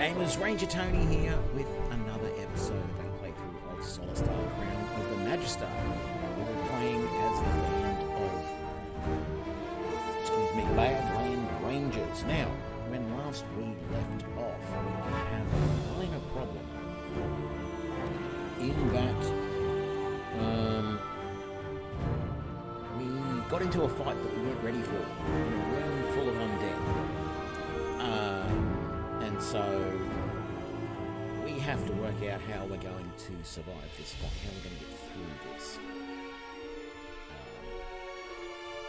gamers, Ranger Tony here with another episode of our playthrough of SOLASTA Crown of the Magister. We're playing as the band of, Badland Rangers. Now, when last we left off, we had a minor problem in that we got into a fight that we weren't ready for in a room full of undead. And so we have to work out how we're going to survive this fight, how we're going to get through this.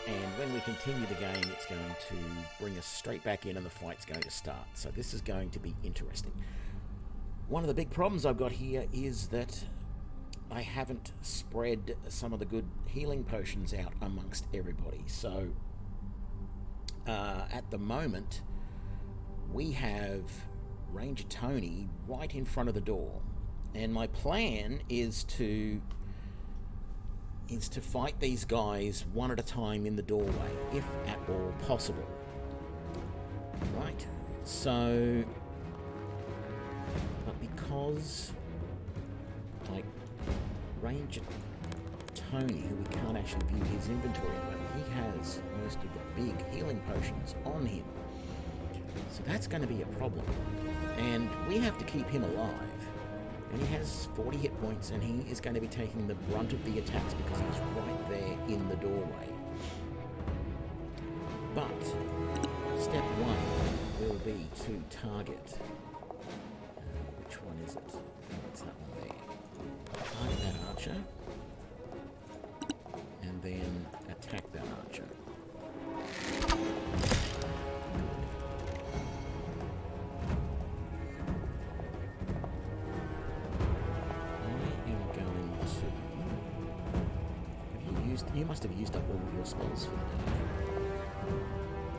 And when we continue the game, it's going to bring us straight back in and the fight's going to start. So this is going to be interesting. One of the big problems I've got here is that I haven't spread some of the good healing potions out amongst everybody. So at the moment, we have Ranger Tony right in front of the door, and my plan is to fight these guys one at a time in the doorway, if at all possible. Right, so, but because, like, Ranger Tony, who we can't actually view his inventory, but he has most of the big healing potions on him. So that's going to be a problem. And we have to keep him alive. And he has 40 hit points, and he is going to be taking the brunt of the attacks because he's right there in the doorway. But step one will be to target. Which one is it? Oh, it's that one there. Target that archer. And then attack that archer. You must have used up all of your spells for the day.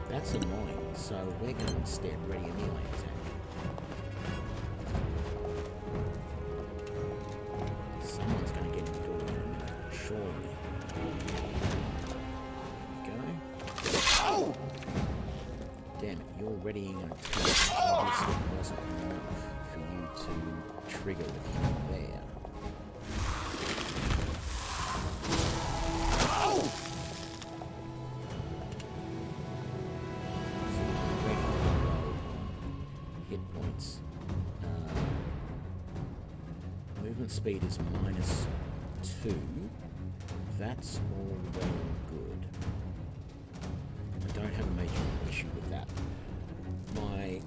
That's annoying, so we're going to instead ready a melee attack. Someone's going to get in the door in a minute, surely. There we go. Oh! Damn it, you're readying an attack. Obviously it wasn't enough for you to trigger with him there. Speed is -2. That's all well and good. I don't have a major issue with that. My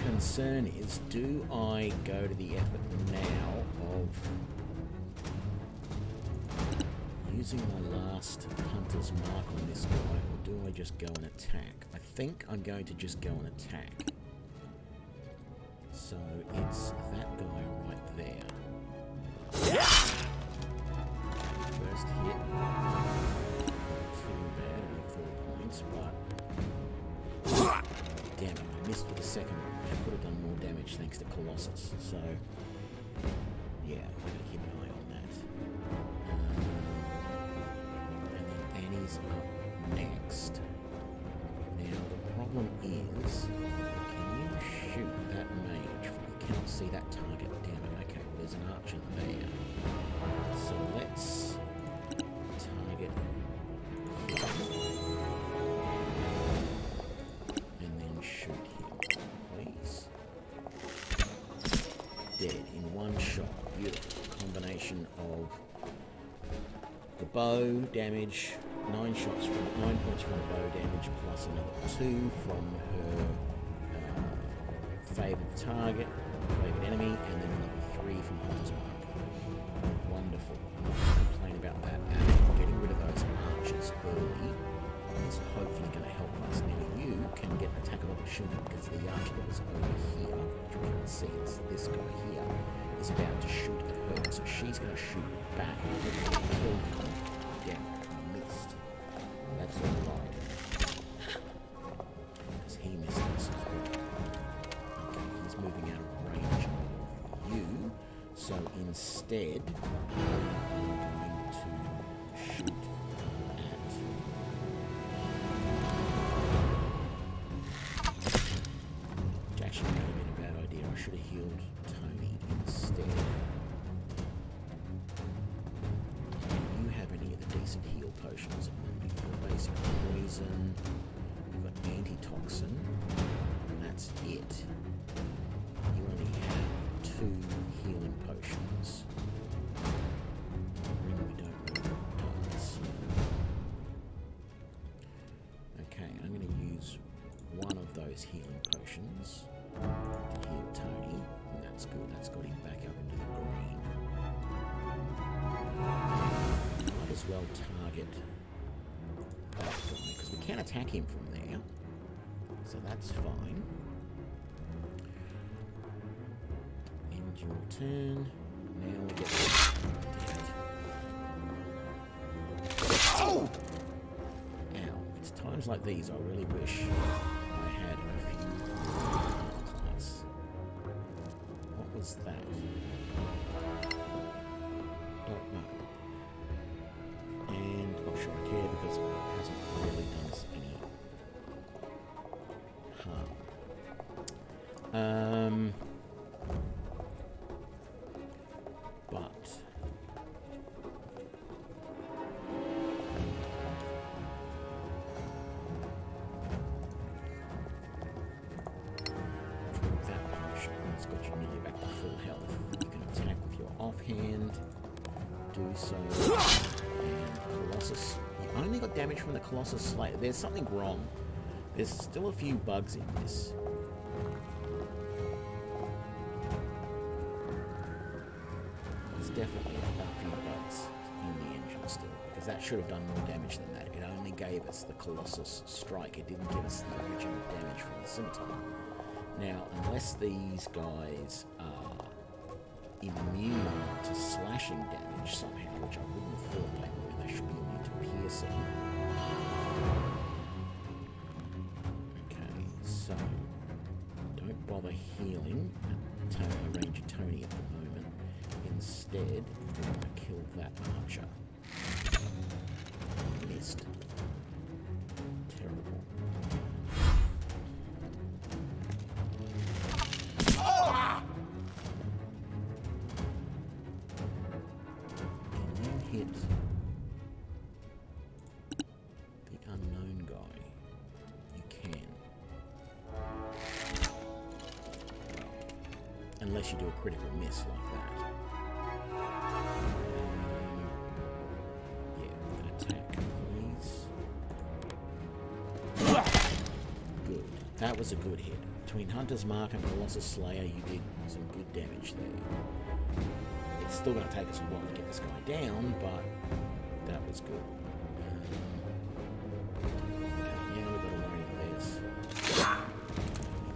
concern is, do I go to the effort now of using my last hunter's mark on this guy, or do I just go and attack? I think I'm going to just go and attack. So it's that guy right there. First hit, too bad, only 4 points, but damn it, I missed with the second one. I could have done more damage thanks to Colossus, so yeah, I'm going to keep an eye on that. And then Annie's up next. Now the problem is, can you shoot that mage? You cannot see that target, damn it. Okay, well there's an archer there. So let's target him. And then shoot him, please. Dead in one shot. Beautiful. Combination of the bow damage, 9 shots from 9 points from the bow damage, plus another 2 from her favoured target, favoured enemy, and then another 3 from Hunter's Mark. Wonderful. Not complain about that. And getting rid of those archers early is hopefully going to help us. Now you can get an attack of opportunity because the archer that was over here, which we can see, it's this guy here, is about to shoot at her. So she's going to shoot back and hopefully kill him. Damn, I missed. That's alright. Because he missed us as well. Okay, he's moving out of range of you. So instead, I'm going to shoot at which actually may have been a bad idea. decent heal potions. We've got basic poison, we've got antitoxin, and that's it. You only have 2 healing potions. Ring we don't know what it does. Okay, I'm going to use one of those healing potions to heal Tony, and that's good. That's got him back up into the green. Might as well target that guy, because we can attack him from there. So that's fine. End your turn. Now we get dead. Oh! Ow. It's times like these I really wish I had a few class. What was that? Don't know. And not sure I care because it hasn't really done us any harm. But drink that potion. It's got you nearly back to full health. You can attack with your offhand. Do so. And Colossus. You only got damage from the Colossus Slayer. There's something wrong. There's still a few bugs in this. There's definitely a few bugs in the engine still, because that should have done more damage than that. It only gave us the Colossus Strike. It didn't give us the original damage from the Scimitar. Now, unless these guys are immune to slashing damage somehow, which I wouldn't have thought they were, they should be immune to piercing. Okay, so don't bother healing Ranger Tony at the moment. Instead, we're going to kill that archer. Missed. Terrible. Hit the unknown guy. You can. Well, unless you do a critical miss like that. Yeah, attack, please. Good. That was a good hit. Between Hunter's Mark and Colossus Slayer, you did some good damage there. It's still going to take us a while to get this guy down, but that was good. Okay, now we've got to worry about this. That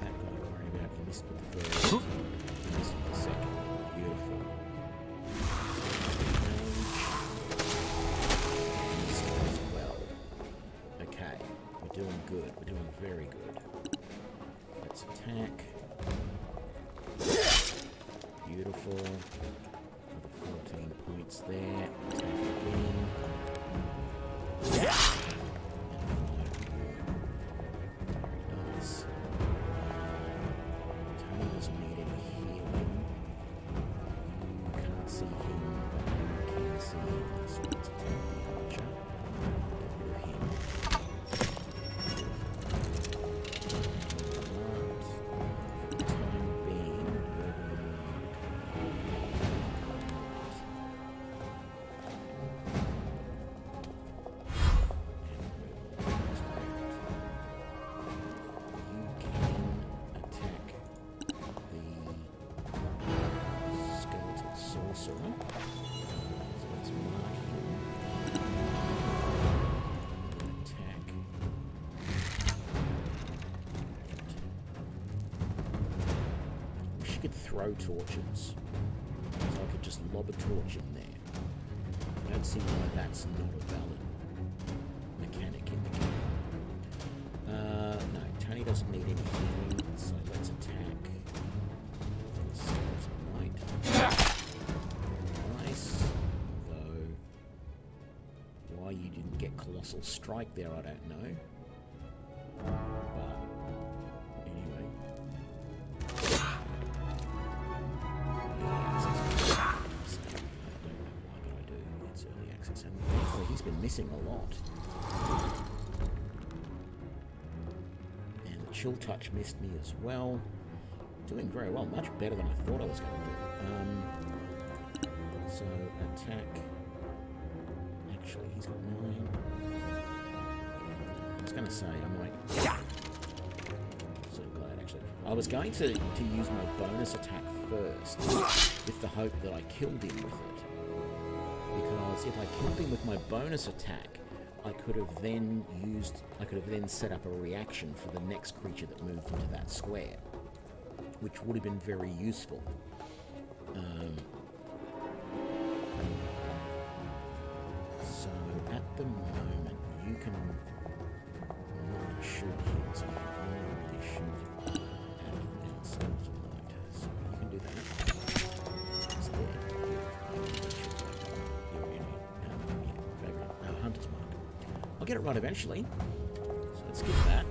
guy to worry about. He missed with the first. He missed with the second. Beautiful. Missed as well. Okay, we're doing good. We're doing very good. Let's attack. Beautiful. 14 points there. Attack again. Yeah. Very nice. Tony doesn't need any healing. You can't see him, but you can see him. So let's attack the archer. Get rid of him. For the time being, we're going to throw torches. So I could just lob a torch in there. I don't see why that's not a valid mechanic in the game. No, Tony doesn't need any healing, so let's attack. Right. Nice. Although, why you didn't get Colossal Strike there, I don't know. But, anyway. He he's been missing a lot. And the chill touch missed me as well. Doing very well, much better than I thought I was going to do. So attack. Actually, he's got 9. I was going to say I might. So glad actually. I was going to use my bonus attack first, with the hope that I killed him with it. Because if I killed him with my bonus attack, I could have then set up a reaction for the next creature that moved into that square, which would have been very useful. So at the moment, you can not shoot him, so you can only really shoot at outside of the light. So you can do that. It's there. Hunter's Mark. I'll get it right eventually. So let's skip that.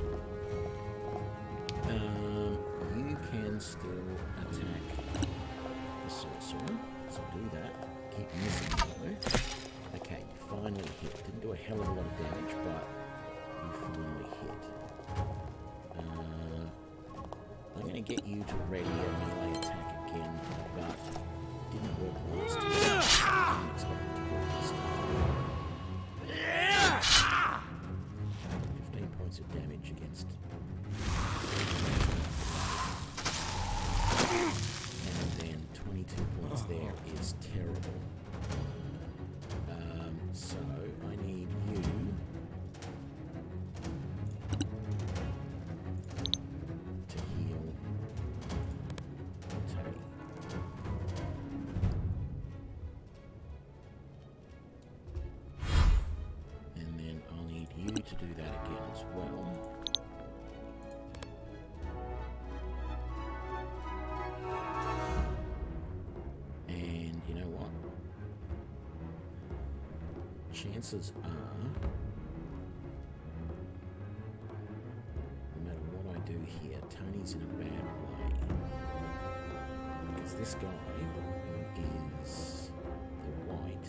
You can still attack the sorcerer. So do that. Keep missing though. Okay, you finally hit. Didn't do a hell of a lot of damage, but you finally hit. I'm going to get you to ready a melee attack again, but it didn't work last time. I didn't expect it to work this time. 15 points of damage against. And then 22 points there is terrible. So I need you to heal Tony. And then I'll need you to do that again as well. And you know what? Chances are, no matter what I do here, Tony's in a bad way. Because this guy who is the white,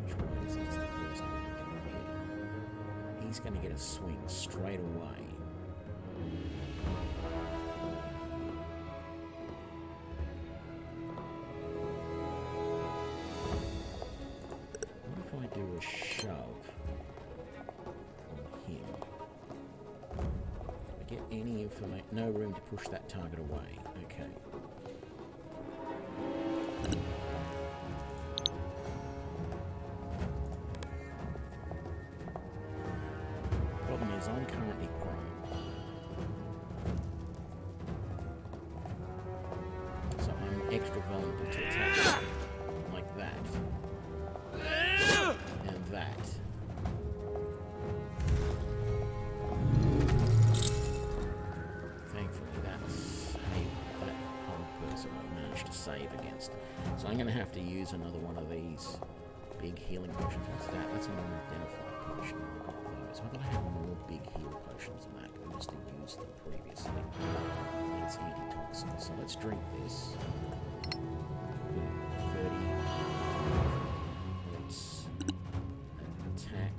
which white is the first one here, he's going to get a swing straight away. What if I do a shove on him? Do I get any information? No room to push that target away. Okay. Problem is, I'm currently prone. So I'm extra vulnerable to attack like that. And that. Thankfully, that's that whole person I managed to save against. So I'm going to have to use another one of these big healing potions. What's that? That's a non-identified potion. I've got those. I thought I had more big heal potions than that. I must have used them previously. It's antitoxin. So let's drink this. 30. Let's attack.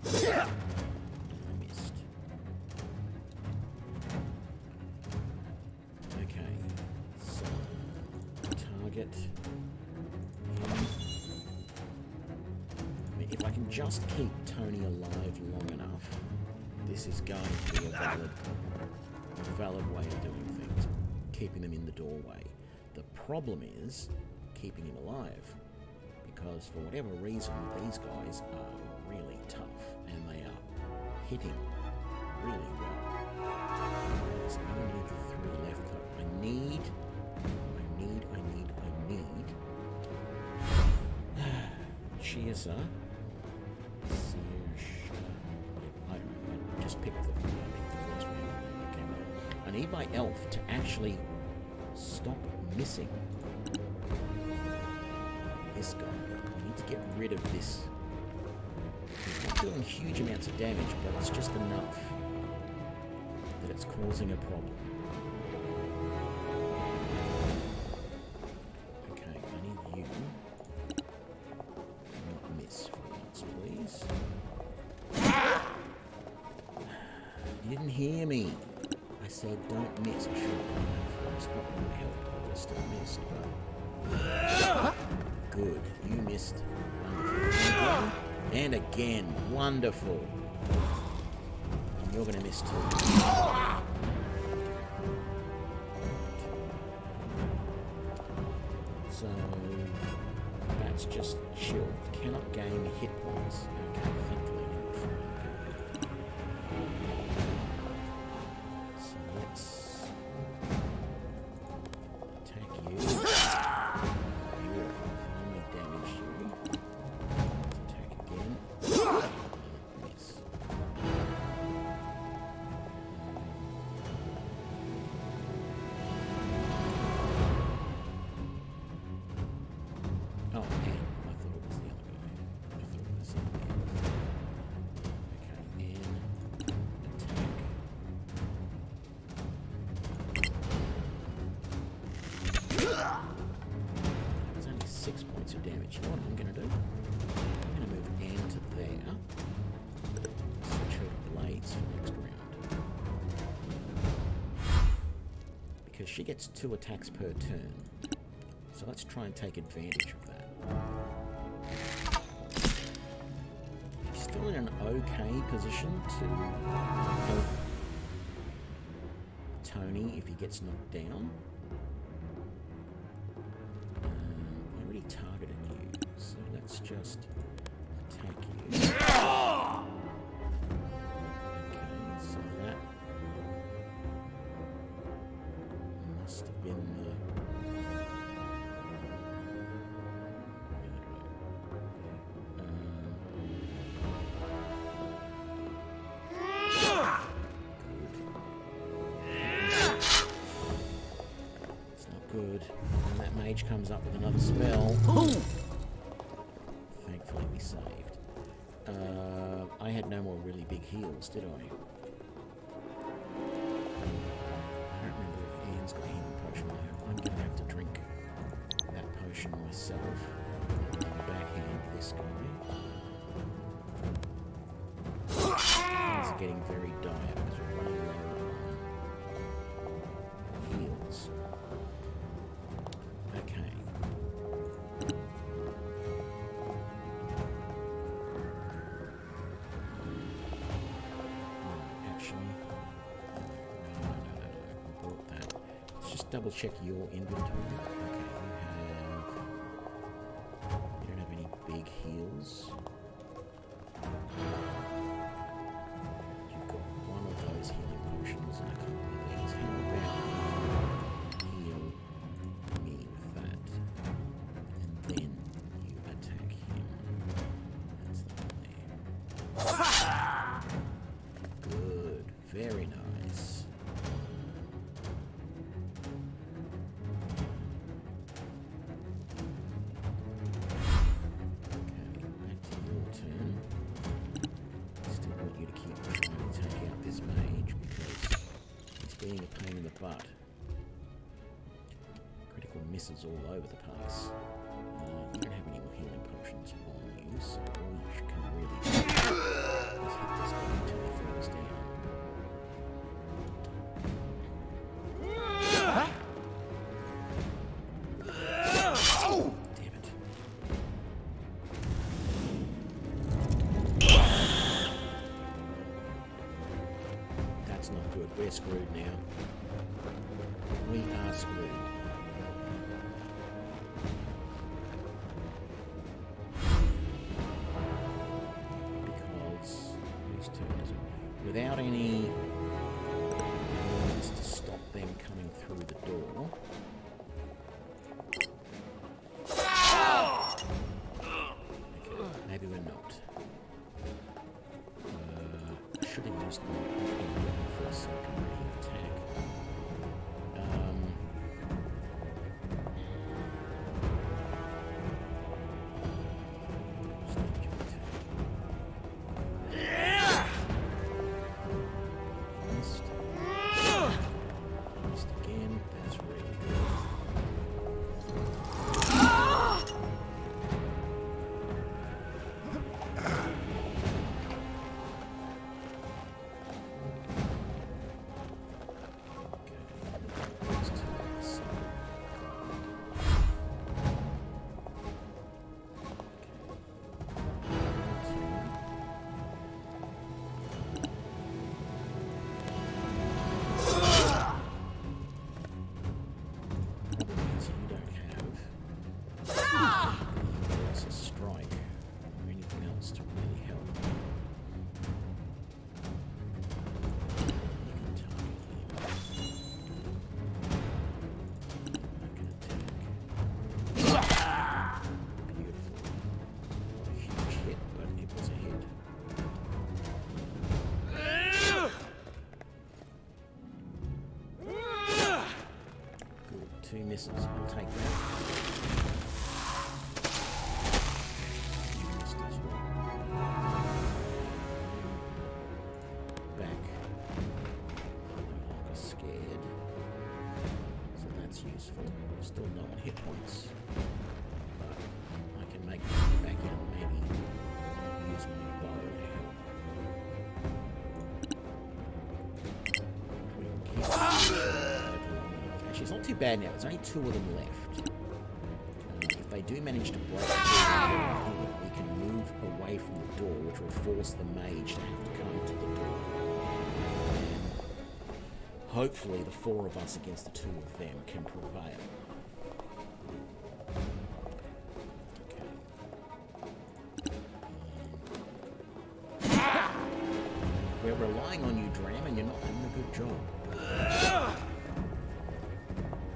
I missed. Okay. So target. If I can just keep Tony alive long enough, this is going to be a valid way of doing things, keeping them in the doorway. The problem is keeping him alive, because for whatever reason, these guys are really tough, and they are hitting really well. So I only need the 3 left though. I need Chiesa. I don't know, I just picked the first one that came up. I need my elf to actually stop missing this guy. I need to get rid of this. He's not doing huge amounts of damage, but it's just enough that it's causing a problem. Okay, I need you You didn't hear me. I said don't miss. I should have done that first. What would have helped? I would have still missed, but... Good. You missed. Wonderful. And again. Wonderful. And you're going to miss too. So... That's just chill. Cannot gain hit points. Okay, thankfully. So let's attack you. Beautiful. Finally damaged you. Let's attack again. Miss. Oh, man. I thought it was the other guy. I thought it was the other guy. Okay, and attack. That's only 6 points of damage. You know what I'm going to do? I'm going to move Anne to there. Switch her to blades for next round. Because she gets 2 attacks per turn. So let's try and take advantage of that. Still in an okay position to help Tony if he gets knocked down. I already targeted you, so let's just attack you. Okay, so that must have been the... Good. And that mage comes up with another spell. Ooh! Thankfully we saved. I had no more really big heals, did I? I don't remember if Ian's got a healing potion. I'm going to have to drink that potion myself. And then backhand this guy. Things are getting very dire because we're running low on heals. Okay. Actually, no. I bought that. Let's just double check your inventory. Okay, you don't have any big heals. You've got one of those healing potions and a couple of these. How about heal me with that, and then you attack him. That's the one there. Good, very nice. Okay, back to your turn. Still want you to keep trying to take out this mage because he's being a pain in the butt. Critical misses all over the place. You don't have any more healing potions on you, so all you can really do is hit this guy until he falls down. Damn it. That's not good. We're screwed now. We are screwed. Without any means to stop them coming through the door. Okay, maybe we're not. I should have used my weapon first so I can really attack. misses. I'll take that. Missed as well. Back. No longer scared. So that's useful. Still no on hit points. But I can make it back in and maybe use my bow to help. Actually, it's not too bad now. There's only 2 of them left. If they do manage to break through here, we can move away from the door, which will force the mage to have to come to the door. And hopefully the 4 of us against the 2 of them can prevail. We're relying on you, Dram, and you're not doing a good job.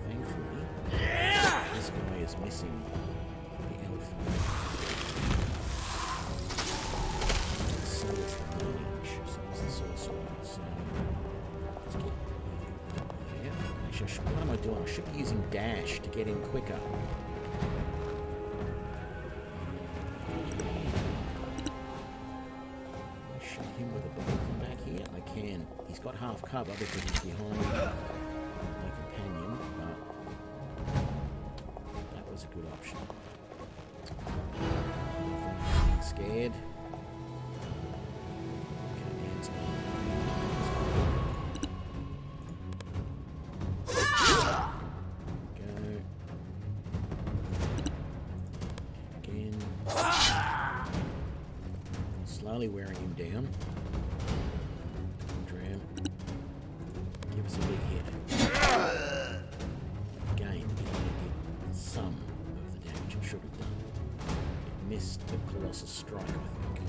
Thankfully, this guy is missing the elf. So is the mage, so is the sorcerer. So let's get there. Actually, what am I doing? I should be using dash to get in quicker. Him with a bow from back here. I can. He's got half cover because he's behind my companion, but that was a good option. Scared. Go. Again. Slowly wearing him down. Dram. Give us a big hit. Again, it did some of the damage it should have done. It missed the Colossus strike, I think.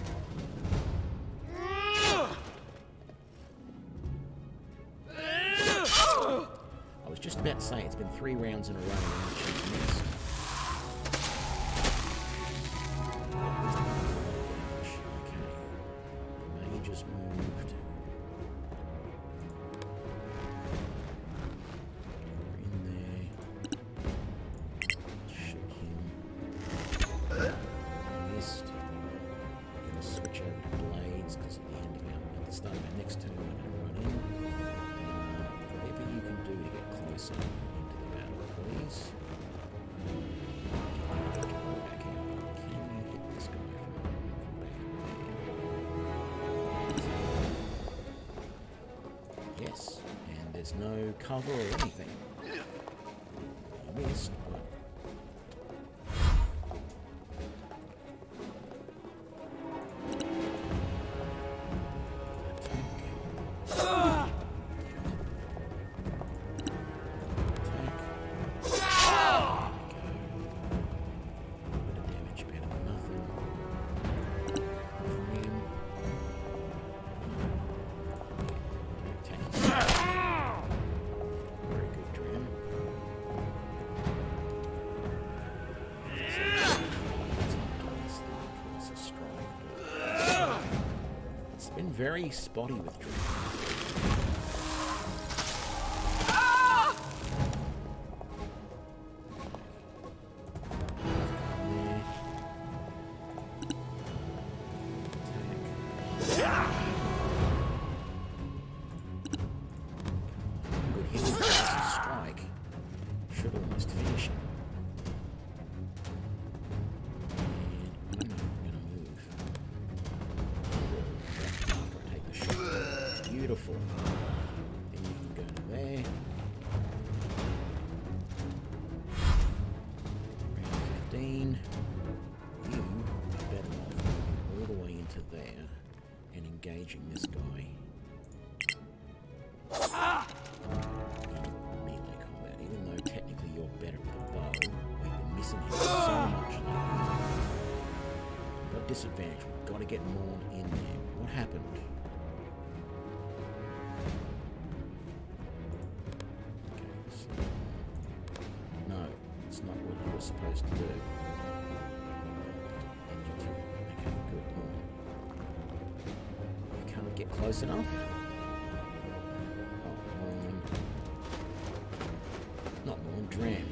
I was just about to say, it's been 3 rounds in a row and she's missed. Just moved. We're in there. Shoot him. Missed. We're going to switch over to blades because at the end of at the start of our next turn we're going to run in. Whatever you can do to get closer into the battle, please. Get your bow back out. Can you hit this guy from back there? Yes, and there's no cover or anything. I missed, but... very spotty with Dream. Good hit with the strike. Should almost finish him. Beautiful. Then you can go to there. Round 15. You are better off moving all the way into there and engaging this guy. In melee combat. Even though technically you're better with a bow, we've been missing him so much lately. We've got disadvantage. We've got to get more in there. What happened? Not what you were supposed to do. End your turn. Okay, good. You can't get close enough. Oh, not Dram.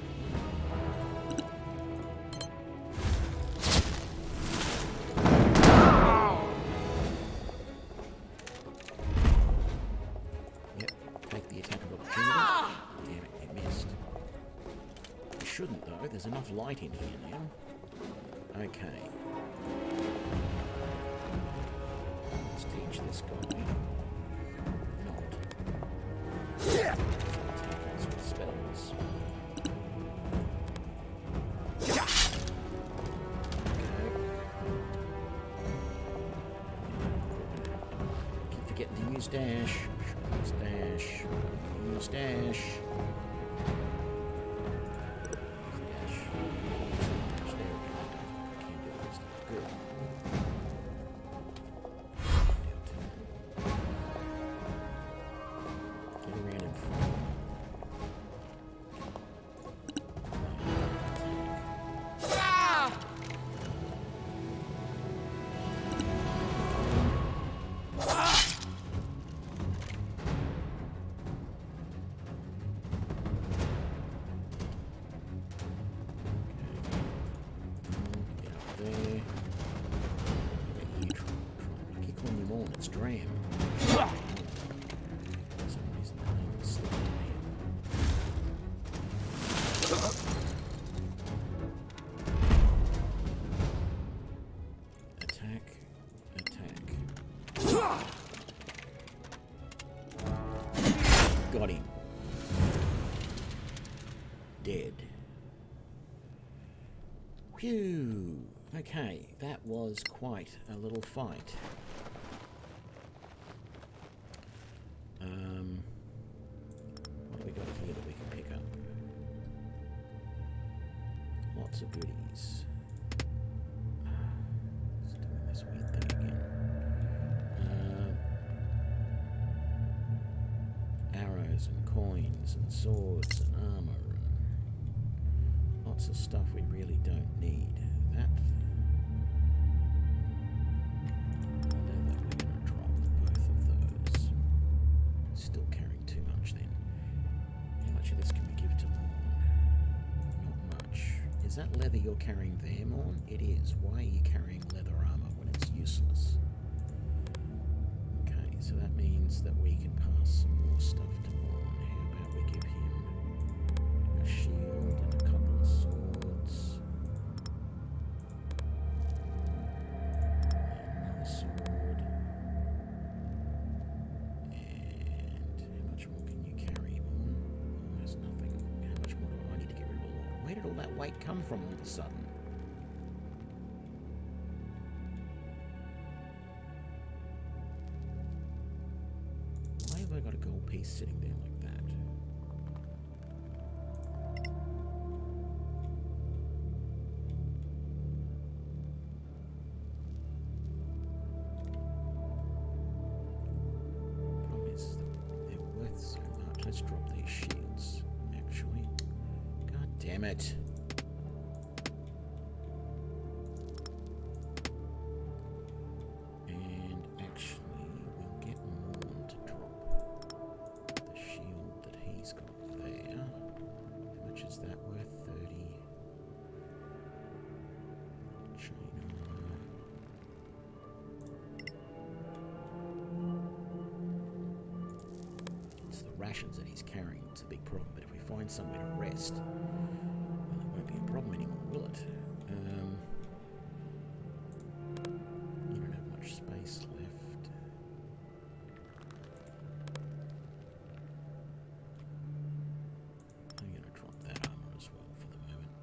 there's enough light in here now. Okay. Let's teach this guy not to attack us with spells. Getting to use dash. Use dash. Use dash. Dash. There we go. Can't do this. Good. Get around in front. Got him. Dead. Phew. Okay, that was quite a little fight. What do we got here that we can pick up? Lots of goodies. It's doing this weird thing again. Arrows and coins and swords and armor and lots of stuff we really don't need. That we're going to drop both of those. Still carrying too much then. How much of this can we give to Morn? Not much. Is that leather you're carrying there, Morn? It is. Why are you carrying leather armor when it's useless? Okay, so that means that we can pass some more stuff to Morn. How about we give him a shield and a couple of swords. Another sword. And how much more can you carry, Morn? Almost nothing. How much more do I need to get rid of a lot? Where did all that weight come from all of a sudden? Why have I got a gold piece sitting there like that? Problem is that they're worth so much. Let's drop these shields, actually. God damn it. And actually, we'll get Morn to drop the shield that he's got there. How much is that worth? 30. Chain armor. It's the rations that he's carrying that's a big problem, but if we find somewhere to rest, well, it won't be a problem anymore, will it? You don't have much space left. I'm going to drop that armor as well for the moment.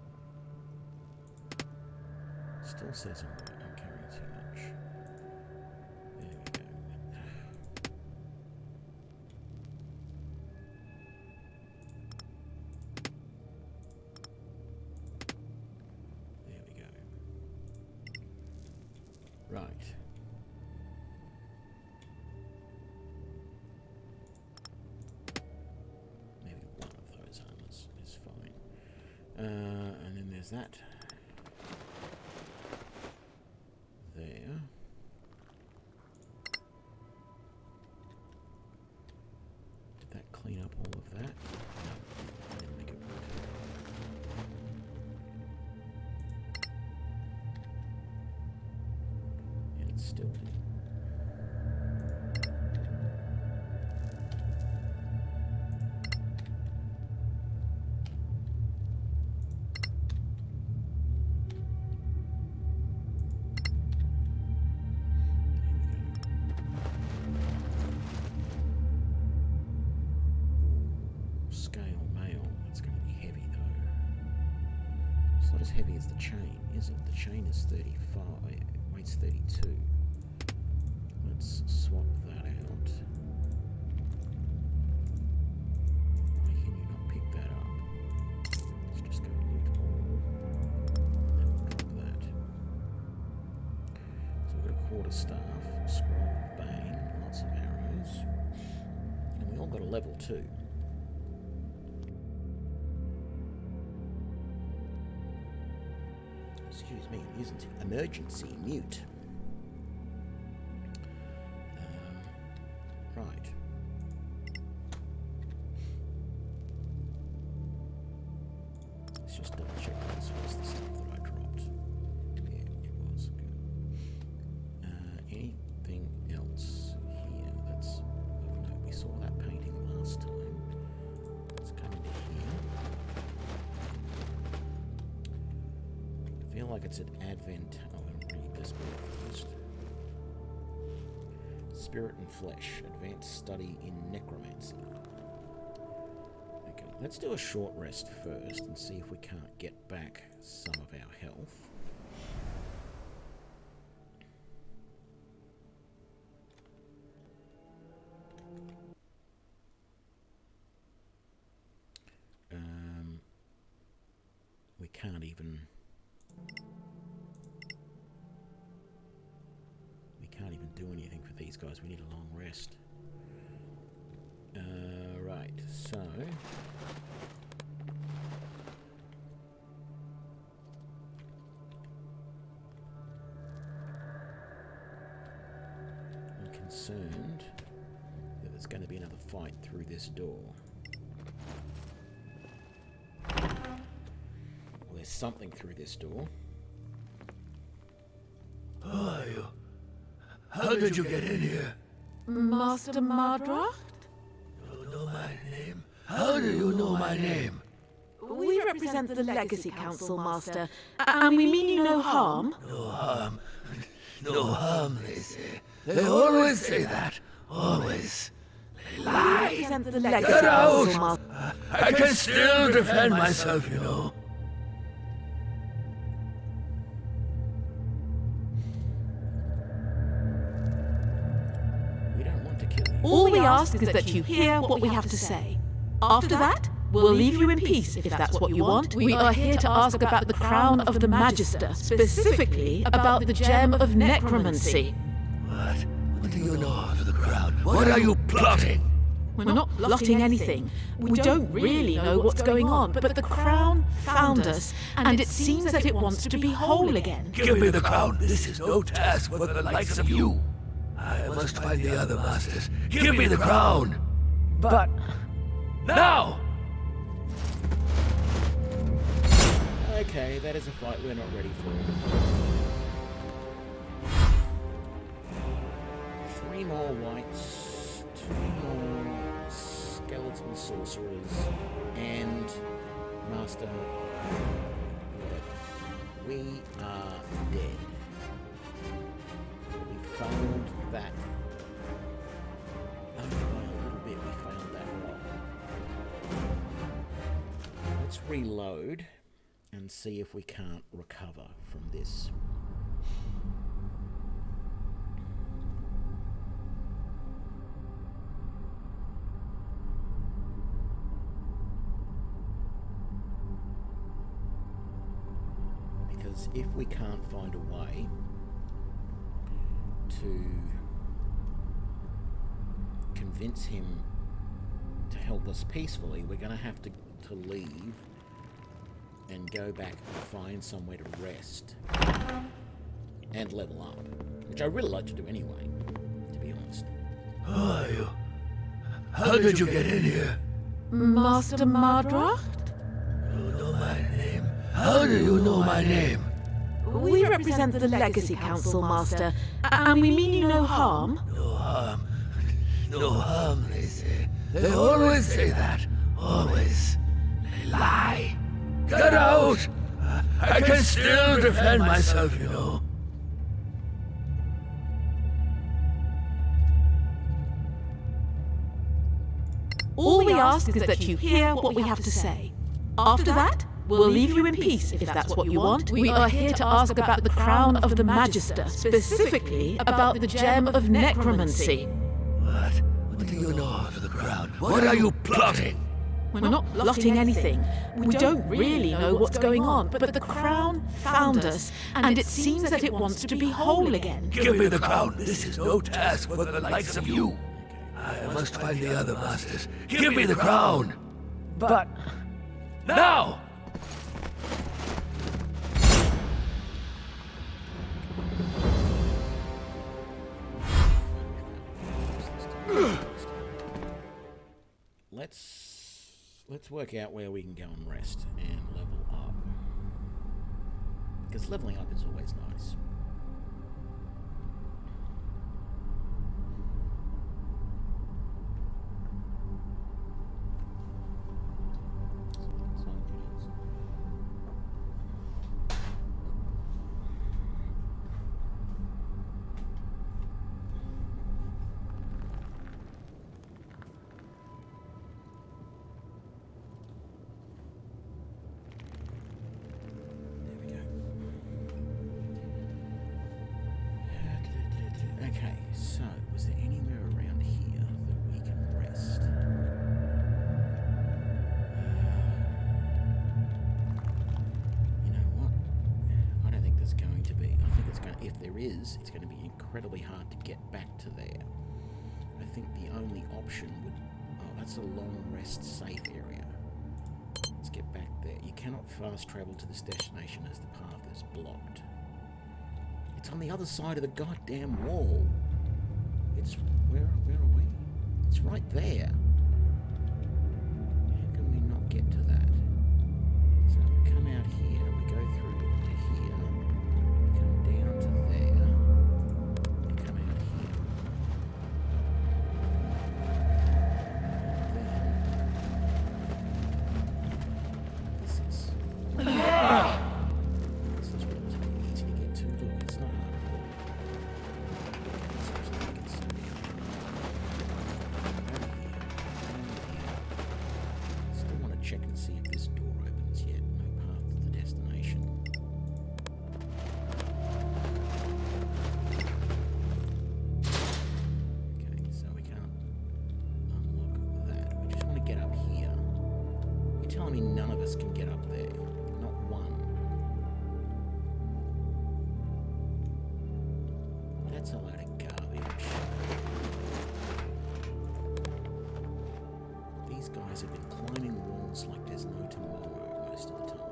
Still says I'm carrying too much. There we go. There we go. Right. Maybe one of those armors is fine. And then there's that. There. Did that clean up all of that? No, I didn't make it work. And it's still in. heavy as the chain, is it? The chain is 35, weights 32. Let's swap that out. Why can you not pick that up? Let's just go loot all. And then we'll drop that. So we've got a quarterstaff, a scroll of bane, lots of arrows. And we all got a level 2. Excuse me, it isn't emergency mute. Right. Let's just double check this was the stuff that I dropped. Yeah, it was good. Anything else here? That's no, we saw that painting last time. Let's come into here. I feel like it's an Advent. Oh, I'll read this bit first. Spirit and Flesh, Advanced Study in Necromancy. Okay, let's do a short rest first and see if we can't get back some of our health. We can't even... do anything for these guys. We need a long rest. Right, so I'm concerned that there's going to be another fight through this door. Well, there's something through this door. Who are you? How did you get in here? Master Mardracht? You know my name? How do you know my name? We represent the Legacy Council, Master, and we mean you no harm. No harm. No harm, they say. They always say that. Always. They lie. We represent the Legacy Get out! Council, Master. I can still defend myself, you know. All we ask is that you hear what we have to say. After that, we'll leave you in peace if that's what you want. We are here to ask about the crown of the Magister, specifically about the gem of necromancy. What? What do you know of the crown? What are you plotting? We're not plotting anything. We don't really know what's going on, but the crown found us, and it seems that it wants to be whole again. Give me the crown. This is no task for the likes of you. I must find the other masters. Give me the crown! But... Now! Okay, that is a fight we're not ready for. 3 more whites, 2 more skeletal sorcerers, and Master... whatever. We are dead. We failed that. Only by a little bit we failed that roll. Let's reload and see if we can't recover from this. Because if we can't find a way to convince him to help us peacefully, we're going to have to leave and go back and find somewhere to rest and level up, which I really like to do anyway, to be honest. Who are you? How did you get in here? Master Mardracht? You know my name? How do you know my name? We represent the Legacy Council, Master, and we mean you no harm. No harm. No harm, they say. They always say that. Always. They lie. Get out! I can still defend myself, you know. All we ask is that you hear what we have to say. After that, We'll leave you in peace if that's what you want. We are here to ask about the crown of the Magister, specifically about the gem of necromancy. What? What do you know of the crown? What are you plotting? We're not plotting anything. We don't really know what's going on, but the crown found us, and it seems that it wants to be whole again. Give me the crown. This is no task for the likes of you. I must find the other masters. Give me the crown. But Now! Let's work out where we can go and rest and level up. Because leveling up is always nice. Okay, so was there anywhere around here that we can rest? You know what? I don't think there's going to be. I think it's going. If there is, it's going to be incredibly hard to get back to there. I think the only option would. Oh, that's a long rest safe area. Let's get back there. You cannot fast travel to this destination as the path is blocked. It's on the other side of the goddamn wall. It's... Where are we? It's right there. How can we not get to that? So we come out here, we go through to here, we come down to there, we come out here. And then... This is... This is relatively easy to get to. Look, it's not hard at all. It's actually like it's over here, over here. Still want to check and see if this door opens yet. No path to the destination. Okay, so we can't unlock that. We just want to get up here. You're telling me none of us can get up there? Not one. That's a load of garbage. These guys have been climbing walls like there's no tomorrow most of the time.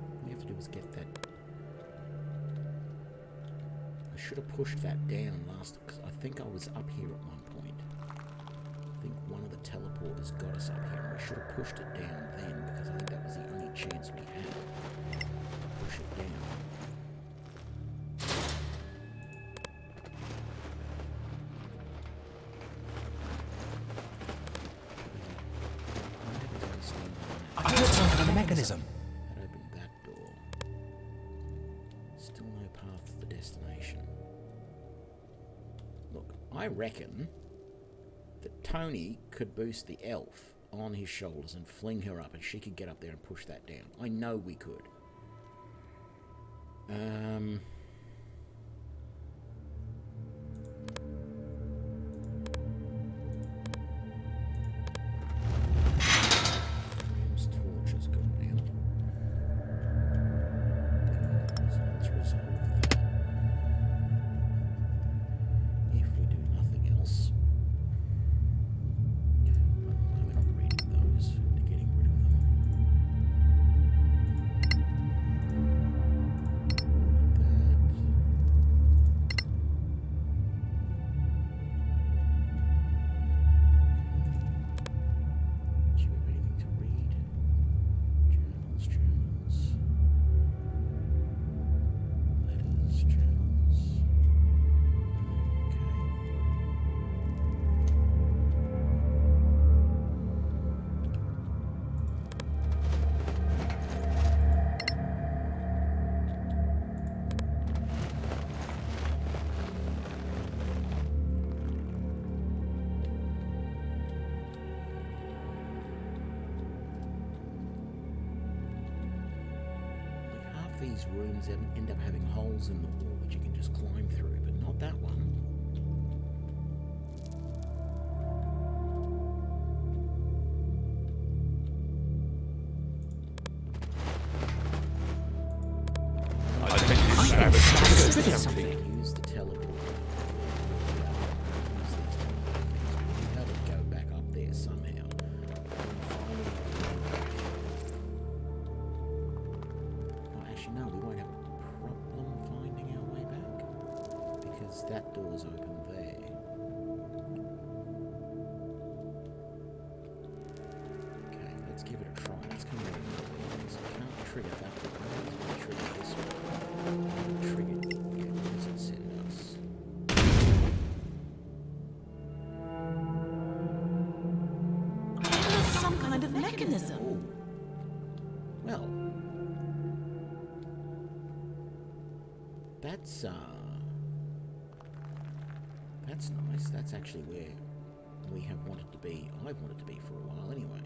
All we have to do is get that. I should have pushed that down last, because I think I was up here at one point. I think one of the teleporters got us up here, and we should have pushed it down then, because I think that was the only chance we had to push it down. I heard something on the mechanism. That opened that door. Still no path to the destination. Look, I reckon that Tony could boost the elf on his shoulders and fling her up, and she could get up there and push that down. I know we could. Graham's torch has gone down. So let's resolve that. If we do nothing else. We're not reading those, to getting rid of them. these rooms end up having holes in the wall that you can just climb through, but not that one. I think this savage triggered something. Use the teleport. We gotta go back up there somehow. Oh, actually, no, we won't have a problem finding our way back because that door's open there. Okay, let's give it a try. Let's come over here. So we can't trigger that one. We trigger this one. Trigger it. Yeah, where does it send us? There's some kind of mechanism. Oh. Well. That's nice. That's actually where we have wanted to be. I've wanted to be for a while anyway.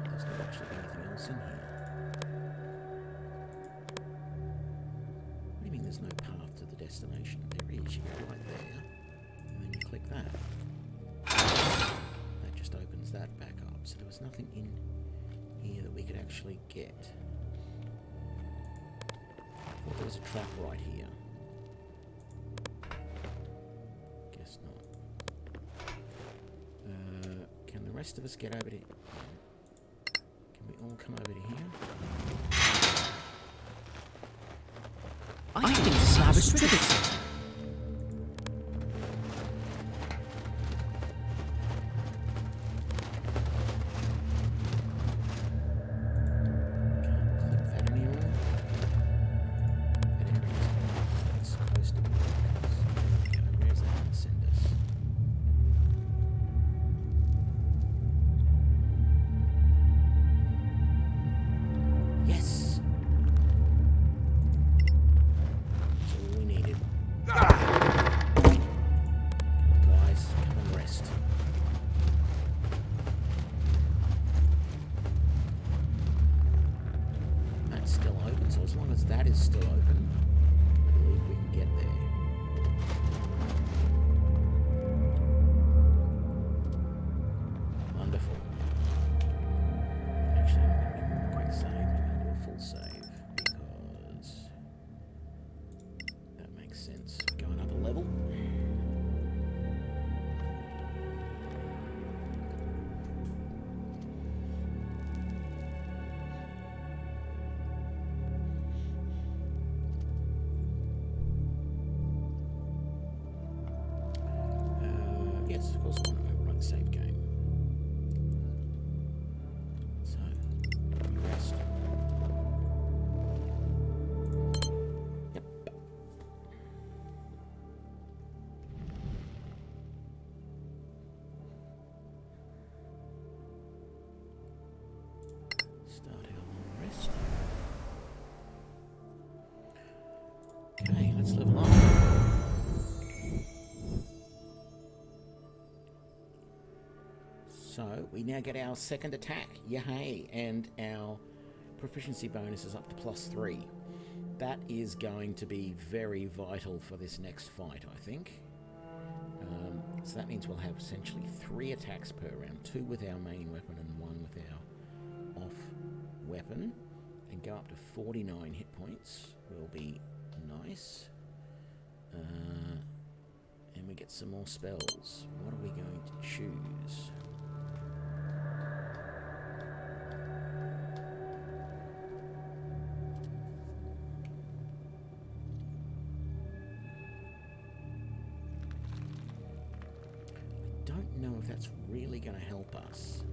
There's not actually anything else in here. What do you mean there's no path to the destination? There is. You go right there, and then you click that. That just opens that back up. So there was nothing in here that we could actually get. I thought there was a trap right here. Guess not. Can the rest of us get over to... Can we all come over to here? I think the slab has triggered something. Yes, of course I want to overrun the save game. So, you rest. Yep. Start our long rest. Okay, let's level up. So we now get our second attack, yay, and our proficiency bonus is up to +3. That is going to be very vital for this next fight, I think. So that means we'll have essentially 3 attacks per round, 2 with our main weapon and 1 with our off weapon, and go up to 49 hit points will be nice. And we get some more spells. What are we going to choose? Know if that's really going to help us.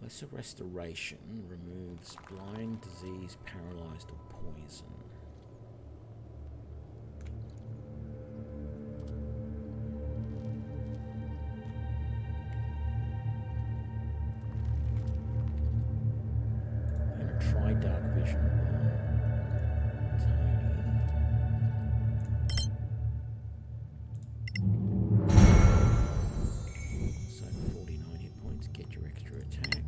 Lesser Restoration removes blind, disease, paralyzed, or poison. try dark vision on Tony. So 49 hit points, get your extra attack.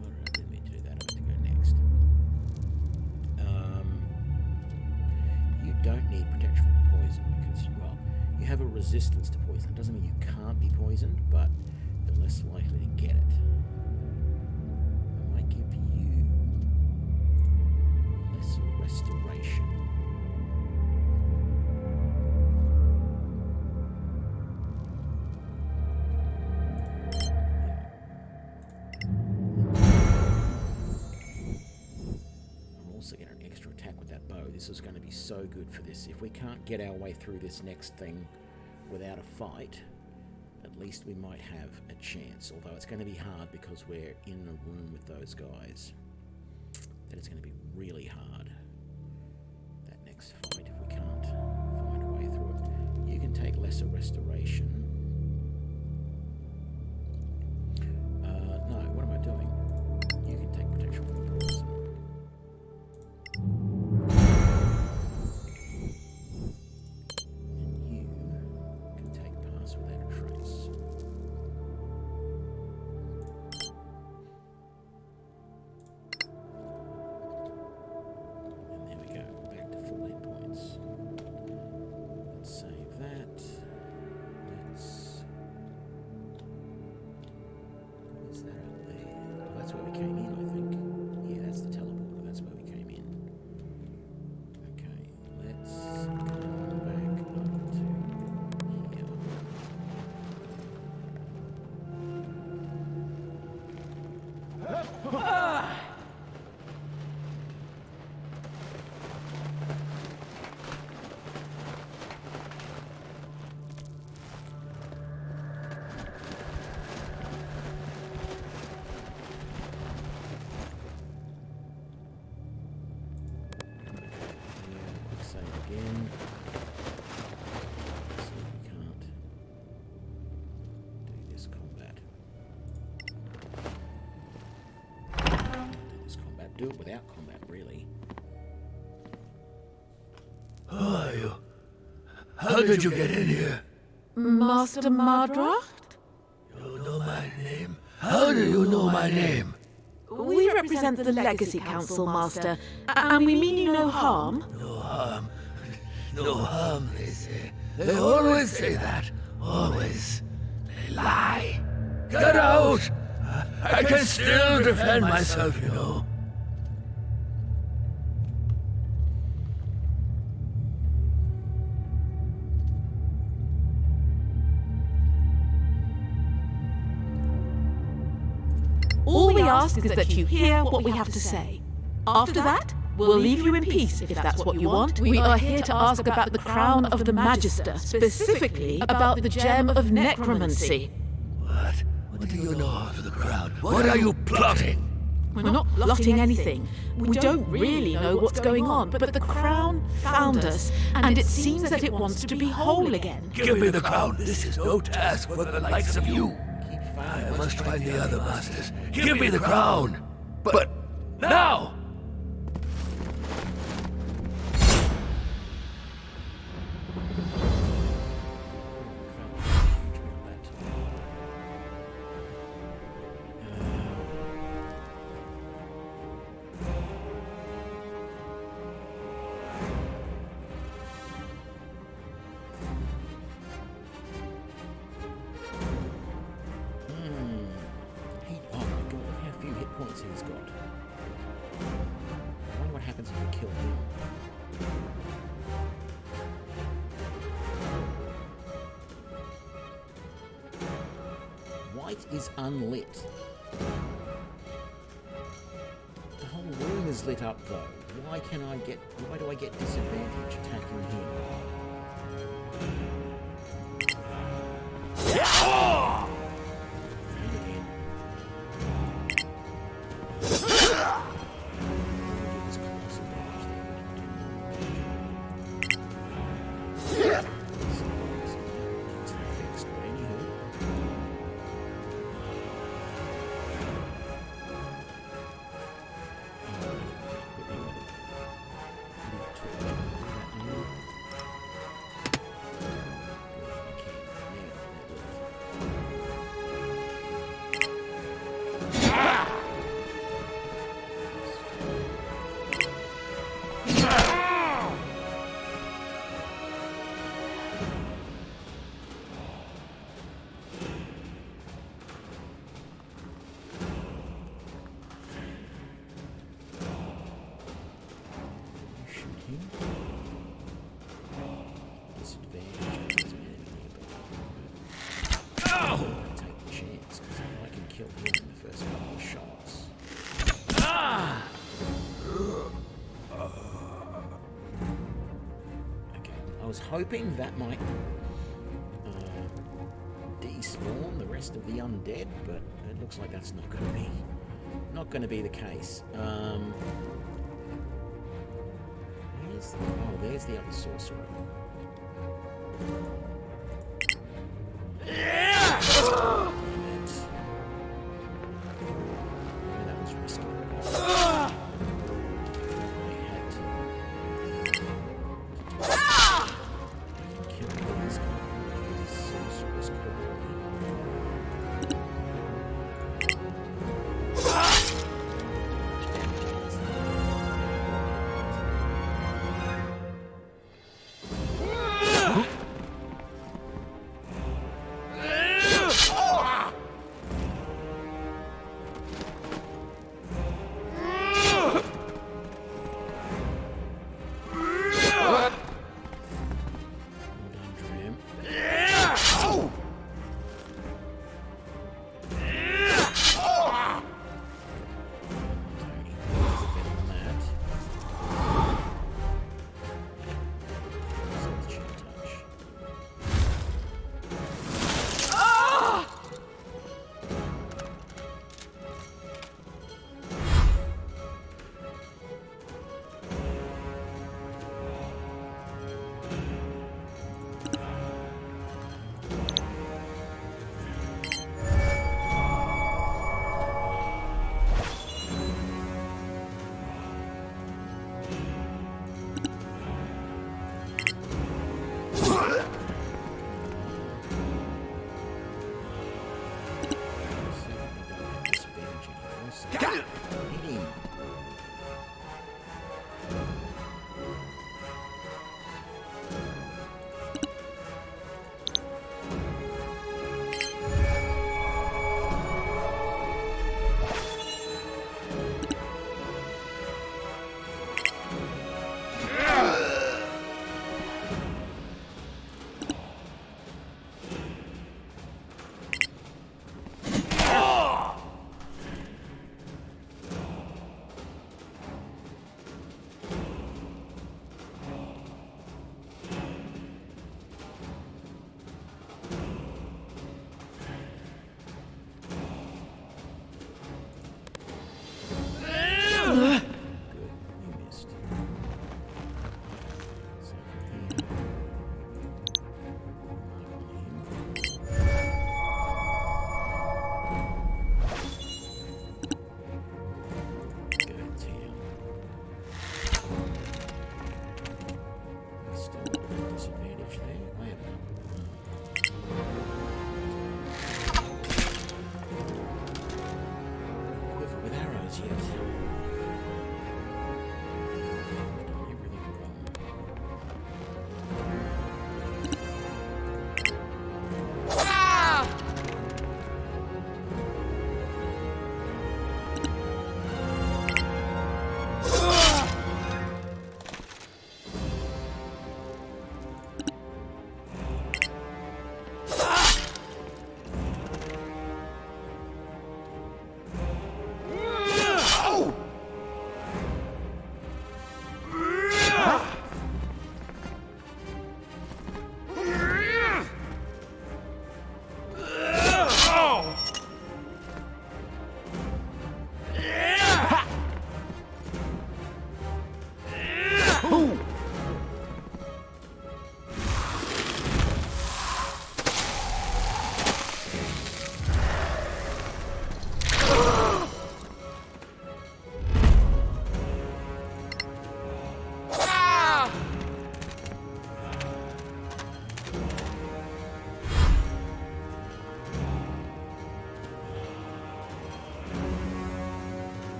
Oh, I didn't mean to do that, I meant to go next. You don't need protection from poison because, well, you have a resistance to poison. It doesn't mean you can't be poisoned, but you're less likely to get it. I might give you lesser restoration. I'm also getting an extra attack with that bow. This is going to be so good for this. If we can't get our way through this next thing without a fight, at least we might have a chance. Although it's going to be hard because we're in a room with those guys. That is going to be really hard. That next fight, if we can't find a way through it. You can take lesser restoration. No, what am I doing? You can take protection from poison. And you can take pass without a trace. And there we go, back to full hit points. Let's save that. What is that out there? Oh, that's where we came in, I think. Yeah, that's the teleporter. That's where we came in. Okay, let's come back up to here. Quick save again. See if we can't do this combat. Do this combat. Do it without combat, really. Who are you? How did you get in here? Master Mardracht? You know my name? How do you know my name? We represent the Legacy Council, Master, and we mean you no harm. No harm. No harm, they say. They always say that. Always. They lie. Get out! I can still defend myself, you know. All we ask is that you hear what we have to say. After that, we'll leave you in peace if that's what you want. We are here to ask about the crown of the Magister, specifically about the gem of necromancy. What? What do you know of the crown? What are you plotting? We're not plotting anything. We don't really know what's going on, but the crown found us, and it seems that it wants to be whole again. Give me the crown. This is no task for the likes of you. I must find the other masters. Give me the crown. But now! Points he's got. I wonder what happens if we kill him. White is unlit. The whole room is lit up though. Why do I get disadvantage attacking him? I was hoping that might despawn the rest of the undead, but it looks like that's not going to be the case. There's the other sorcerer. Damn it. Yeah, that was risky. I had to kill these sorcerers quickly.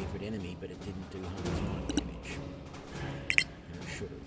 favourite enemy, but it didn't do Hunter's Mark damage. And it should have.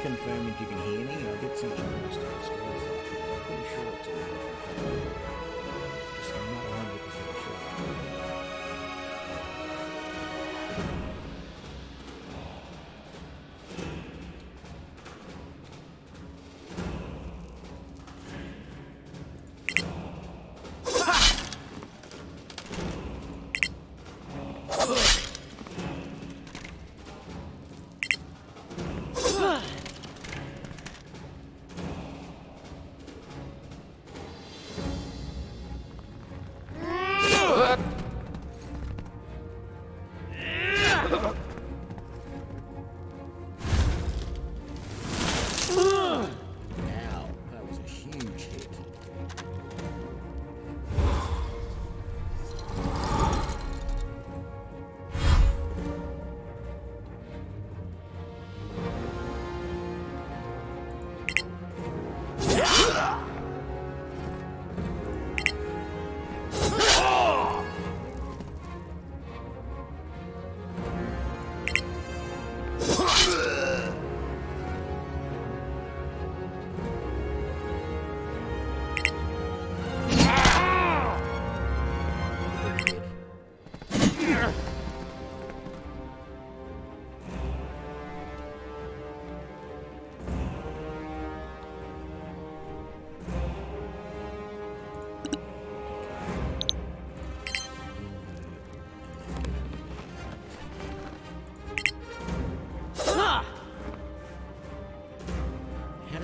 Confirm confirm if you can hear me. I did some changes to the screen. I'm pretty sure it's all working. Just not 100% sure.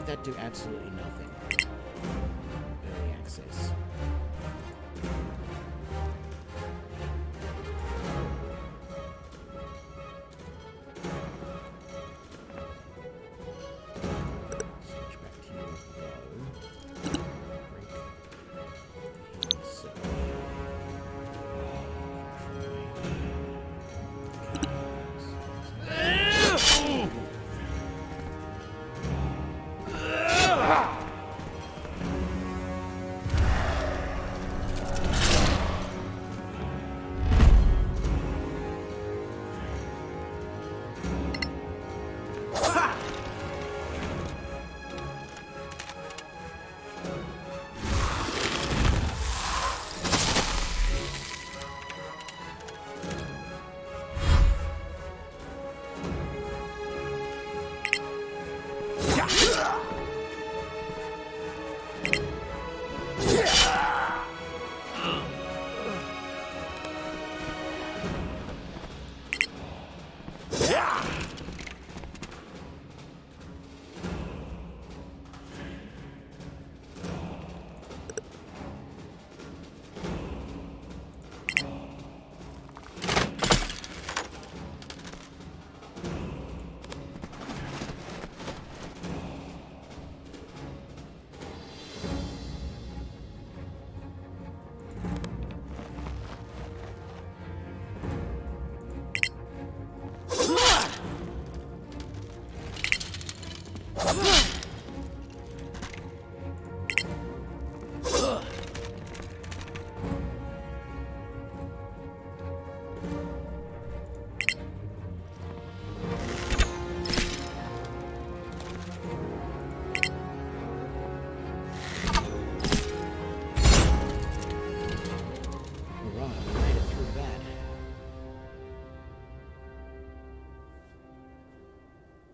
That do absolutely nothing. Early access. Switch back to your bow.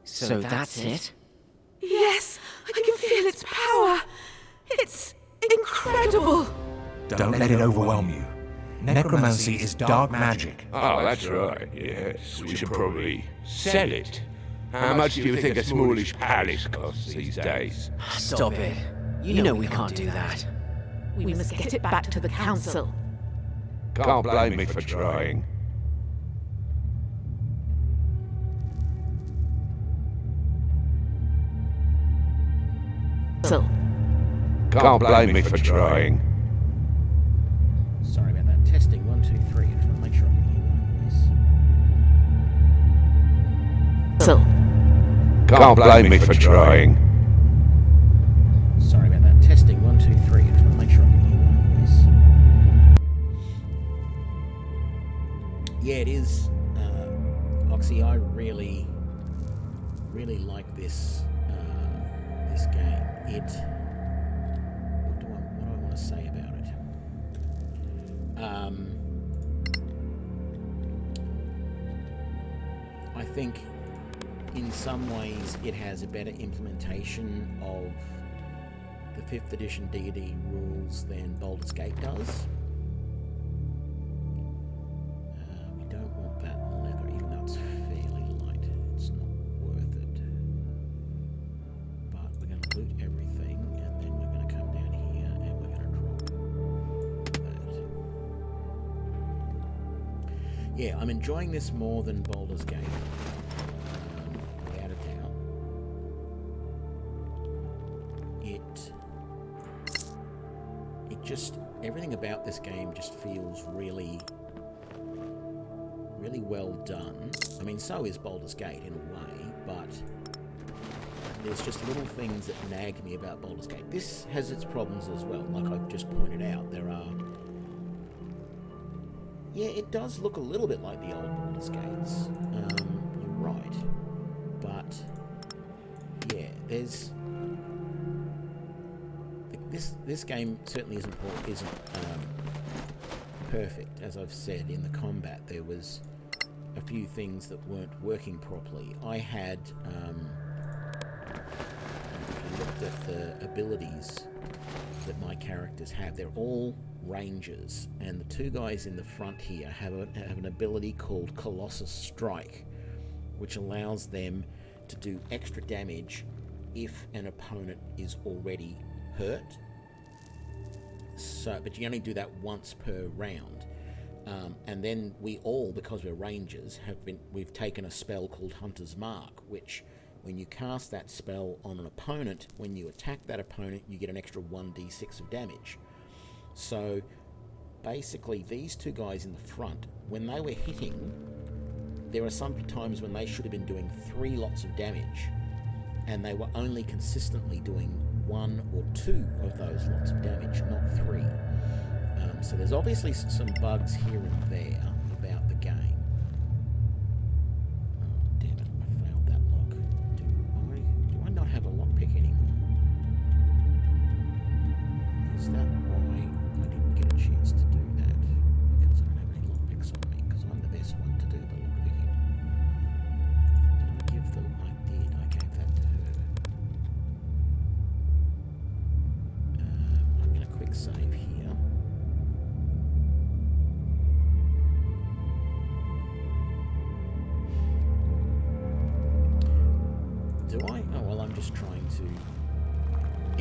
So that's it? Yes, I can feel its power. It's incredible. Don't let it overwhelm you. Necromancy is dark magic. Oh, that's right, yes. We should probably sell it. How much do you think a smallish palace costs these days? Stop it. You know we can't do that. We must get it back to the council. Can't blame me for trying. Can't blame me for trying. Sorry about that. Testing 1, 2, 3. I just want to make sure I can hear you guys. Can't blame me for trying. Sorry about that. Testing 1, 2, 3. I just want to make sure I can hear you guys. Yeah, it is. Oxy, I really like this what do I want to say about it? I think in some ways it has a better implementation of the 5th edition D&D rules than Baldur's Gate does. We don't want that leather, even though it's fairly light. It's not worth it. But we're going to loot everything, and then we're going to come down here, and we're going to drop that. Yeah, I'm enjoying this more than Baldur's Gate. Without a doubt. It just, everything about this game just feels really well done. I mean, so is Baldur's Gate in a way, but there's just little things that nag me about Baldur's Gate. This has its problems as well, like I've just pointed out. There are... Yeah, it does look a little bit like the old Baldur's Gates. You're right. But, yeah, there's... This game certainly isn't perfect. As I've said, in the combat there was a few things that weren't working properly. I had looked at the abilities that my characters have. They're all Rangers, and the 2 guys in the front here have an ability called Colossus Strike, which allows them to do extra damage if an opponent is already hurt. So, but you only do that once per round, and then we all, because we're Rangers, we've taken a spell called Hunter's Mark, which, when you cast that spell on an opponent, when you attack that opponent, you get an extra 1d6 of damage. So, basically, these 2 guys in the front, when they were hitting, there are some times when they should have been doing 3 lots of damage, and they were only consistently doing 1 or 2 of those lots of damage, not 3. So there's obviously some bugs here and there about the game. Oh, damn it, I failed that lock. Do I not have a lockpick anymore? Is that why I didn't get a chance to do that? Because I don't have any lockpicks on me, because I'm the best one to do the lockpicking. Did I give the... I did, I gave that to her. I'm going to quick save here. Do I? Oh, well, I'm just trying to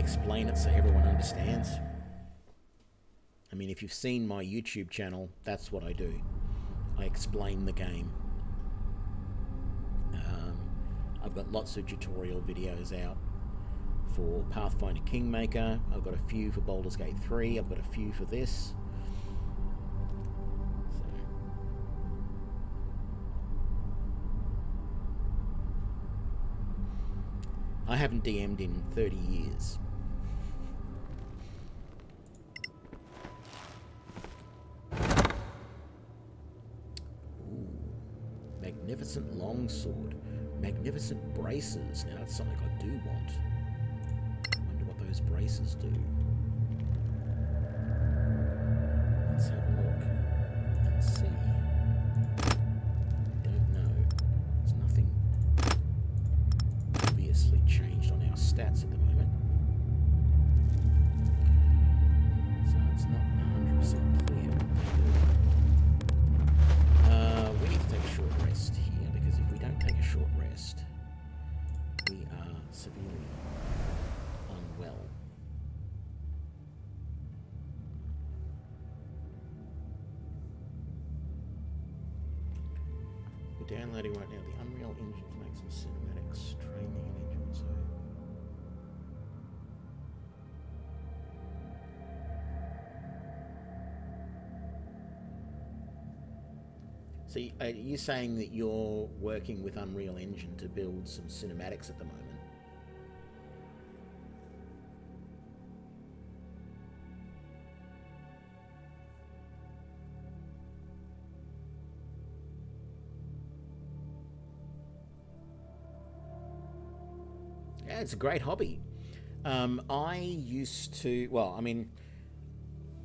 explain it so everyone understands. I mean, if you've seen my YouTube channel, that's what I do. I explain the game. I've got lots of tutorial videos out for Pathfinder Kingmaker. I've got a few for Baldur's Gate 3. I've got a few for this. I haven't DM'd in 30 years. Ooh. Magnificent longsword. Magnificent braces. Now that's something I do want. I wonder what those braces do. Let's have a look and see. Don't know. There's nothing obviously changed on our stats at the moment. So it's not 100% clear what they do. We need to take a short rest here, because if we don't take a short rest, we are severely unwell. We're downloading right now the Unreal Engine to make some cinematics, training and engine, so... So are you saying that you're working with Unreal Engine to build some cinematics at the moment? Yeah, it's a great hobby. I used to, well, I mean,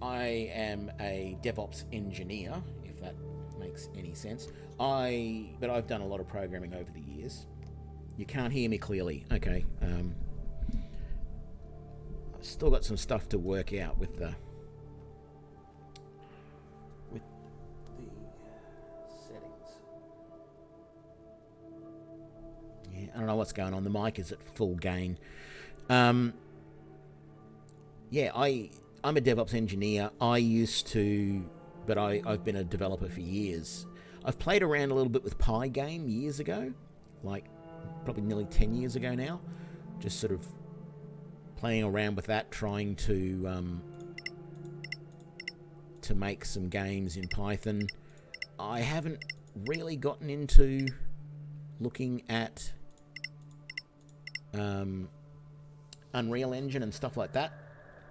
I am a DevOps engineer, if that makes any sense. But I've done a lot of programming over the years. You can't hear me clearly. Okay. I've still got some stuff to work out with the settings. Yeah, I don't know what's going on. The mic is at full gain. Yeah, I'm a DevOps engineer. But I've been a developer for years. I've played around a little bit with Pygame years ago, like probably nearly 10 years ago now. Just sort of playing around with that, trying to make some games in Python. I haven't really gotten into looking at Unreal Engine and stuff like that.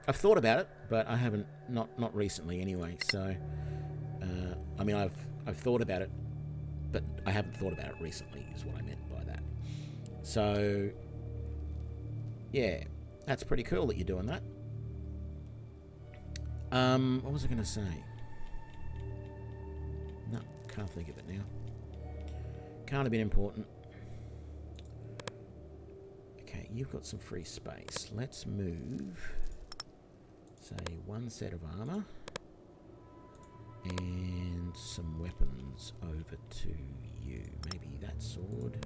I've thought about it, but I haven't, not recently anyway. So, I mean, I've thought about it, but I haven't thought about it recently, is what I meant by that. So, yeah, that's pretty cool that you're doing that. What was I going to say? No, can't think of it now. Can't have been important. Okay, you've got some free space. Let's move, say, one set of armor and some weapons over to you. Maybe that sword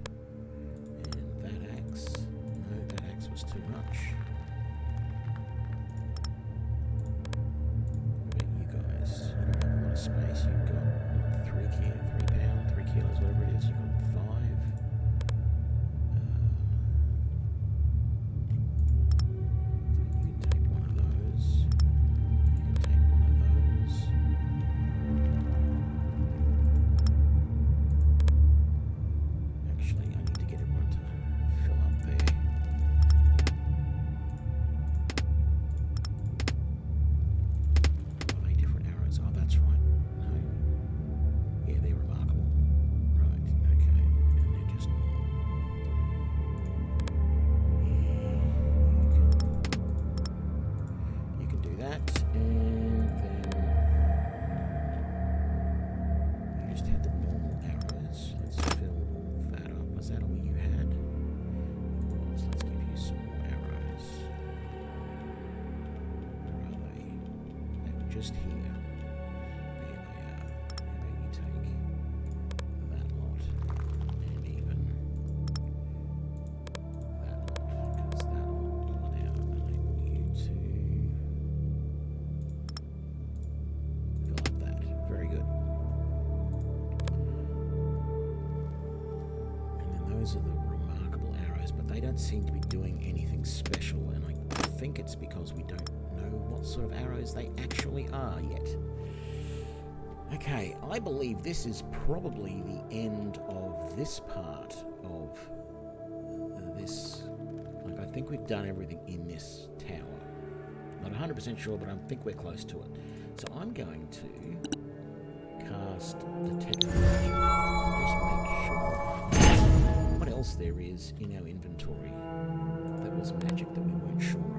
and that axe. No, that axe was too much. But you guys, you don't have a lot of space. You've got 3 kilos, whatever it is. You've got 5. Just here. There they are. How about you take that lot and even that lot, because that will now enable you to fill up that. Very good. And then those are the remarkable arrows, but they don't seem to be doing anything special, and I think it's because we don't know what sort of arrows they actually are yet. Okay, I believe this is probably the end of this part of this. Like, I think we've done everything in this tower. Not 100% sure, but I think we're close to it. So I'm going to cast Detect Magic. Just make sure what else there is in our inventory that was magic that we weren't sure about.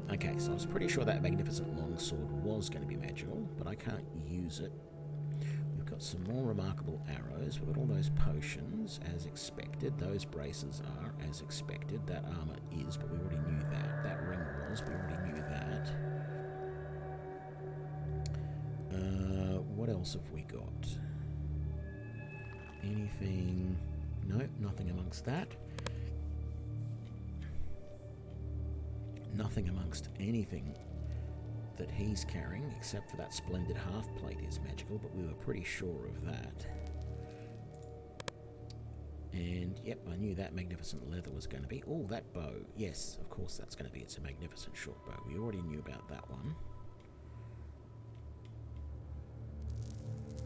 Okay, so I was pretty sure that magnificent longsword was going to be magical, but I can't use it. We've got some more remarkable arrows. We've got all those potions, as expected. Those braces are, as expected. That armor is, but we already knew that. That ring was, we already knew that. What else have we got? Anything? No, nothing amongst that. Nothing amongst anything that he's carrying, except for that splendid half plate is magical, but we were pretty sure of that. And yep, I knew that magnificent leather was going to be. Oh, that bow. Yes, of course that's going to be. It's a magnificent short bow. We already knew about that one.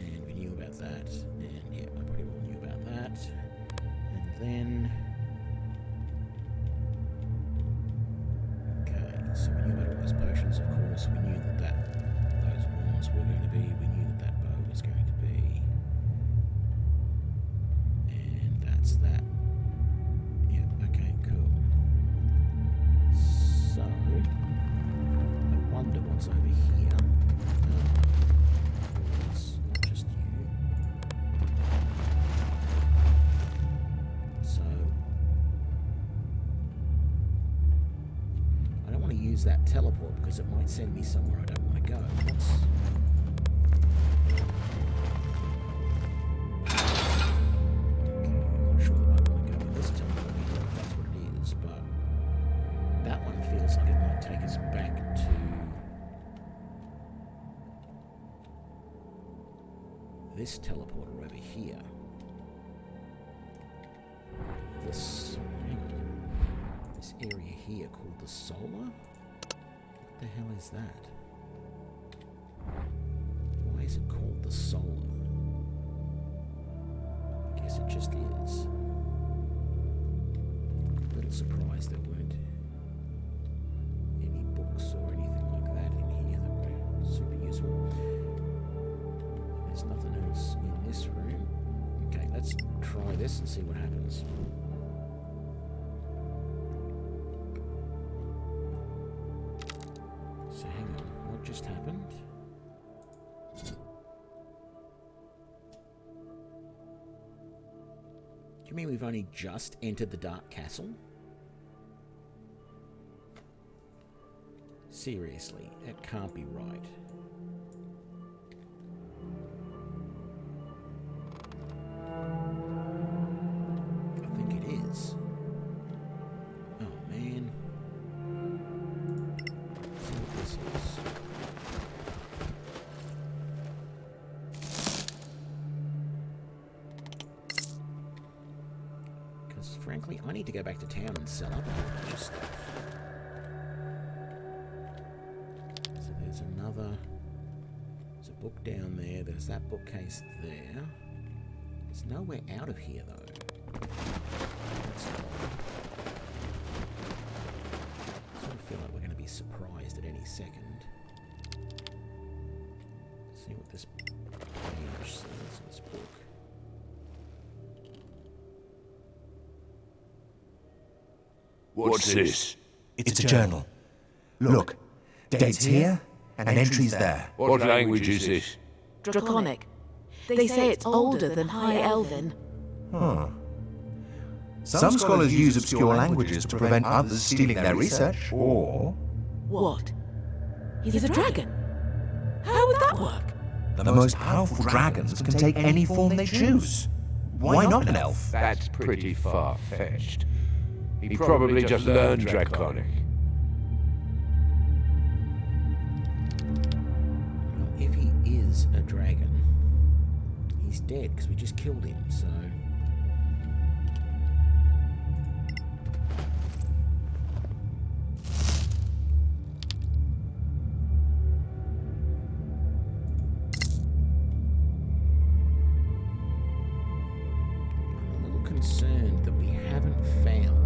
And we knew about that. And yeah, I pretty well knew about that. And then... so we knew about all those potions, of course. We knew that those wands were going to be. We knew that bow was going to be. And that's that. Yeah, use that teleport because it might send me somewhere I don't want to go. I'm not sure that I want to go with this teleport either, if that's what it is, but that one feels like it might take us back to this teleporter over here. This area here called the Solar? What the hell is that? Why is it called the Solar? I guess it just is. A little surprised there weren't any books or anything like that in here that were super useful. There's nothing else in this room. Okay, let's try this and see what happens. So hang on, what just happened? Do you mean we've only just entered the Dark Castle? Seriously, that can't be right. I think it is. Oh man. Let's see what this is. Because frankly, I need to go back to town and sell up a whole bunch of stuff. So there's another... There's a book down there. There's that bookcase there. There's nowhere out of here, though. That's odd. I sort of feel like we're going to be surprised at any second. Let's see what this page says, this book. What's this? It's a journal. Look, dates here and entries there. What language is this? Draconic. They say it's older than High Elven. Some scholars use obscure languages to prevent others stealing their research, or... What? He's a dragon? How would that work? The most powerful dragons can take any form they choose. Why not an elf? That's pretty far-fetched. He probably just learned Draconic. Well, if he is a dragon, he's dead because we just killed him, so... I'm a little concerned that we haven't found...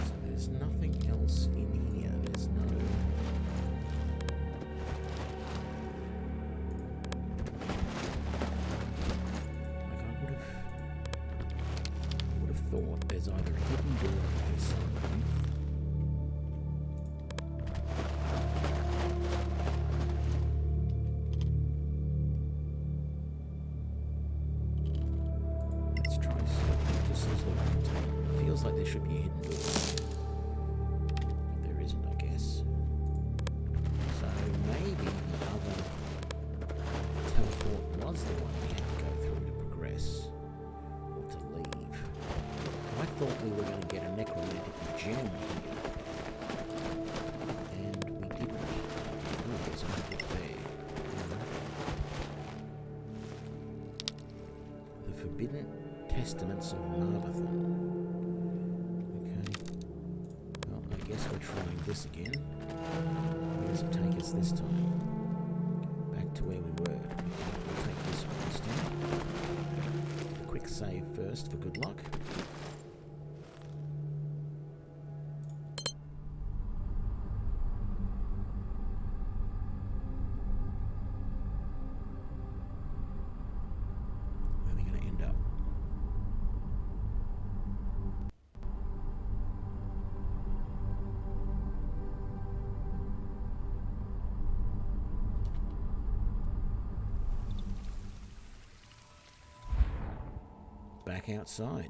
So there's nothing else in here. There's no... Like I would have thought there's either a hidden door here somewhere. Let's try something just as the container. Feels like there should be a hidden door. But there isn't, I guess. So maybe the other teleport was the one we had to go through to progress. Or to leave. I thought we were going to get a necromantic gem here. And we didn't. Oh, there's another bit there. The Forbidden Testaments of Marbathon. Okay. Well, I guess we're trying this again. Where does it take us this time? Back to where we were. Okay, we'll take this one instead. A quick save first for good luck. Where are we going to end up? back outside.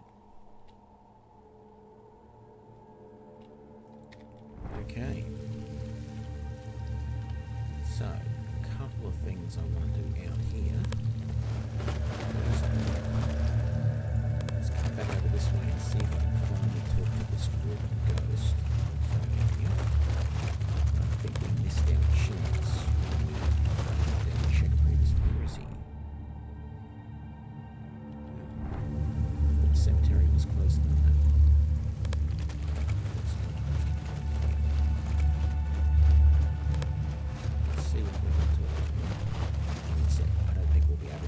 Okay. So, a couple of things I want to do out here. First, let's come back over this way and see if I can finally talk to this dwarven ghost. So, yeah. I think we missed our chance. Then check previous. Where is he? The cemetery was closer than that. Let's see if we can talk to him. I don't think we'll be able to.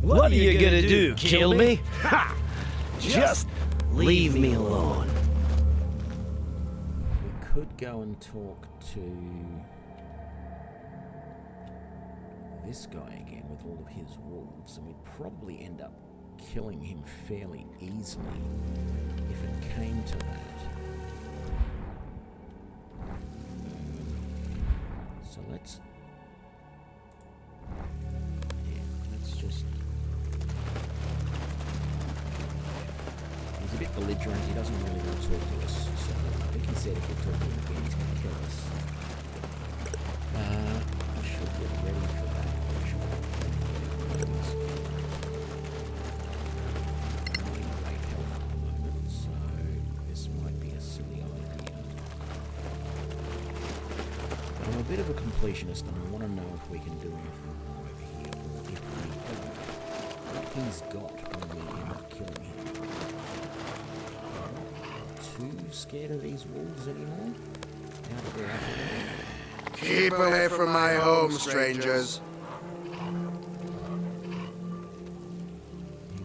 What are you gonna do? Kill me? Ha! Just leave me alone. We could go and talk to this guy again with all of his wolves, and we'd probably end up killing him fairly easily if it came to that. So let's just... He's a bit belligerent, he doesn't really want to talk to us, so I think he said if we talk to him again he's going to kill us. I should get ready for that. I'm in great health at the moment, so this might be a silly idea. But I'm a bit of a completionist and I want to know if we can do anything more over here, or if we don't. What he's got when we end up killing him. Too scared of these wolves anymore? Now that we're after them? Keep away from my home, strangers. He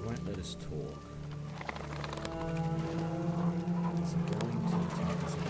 won't let us talk. Is he going to attack us again?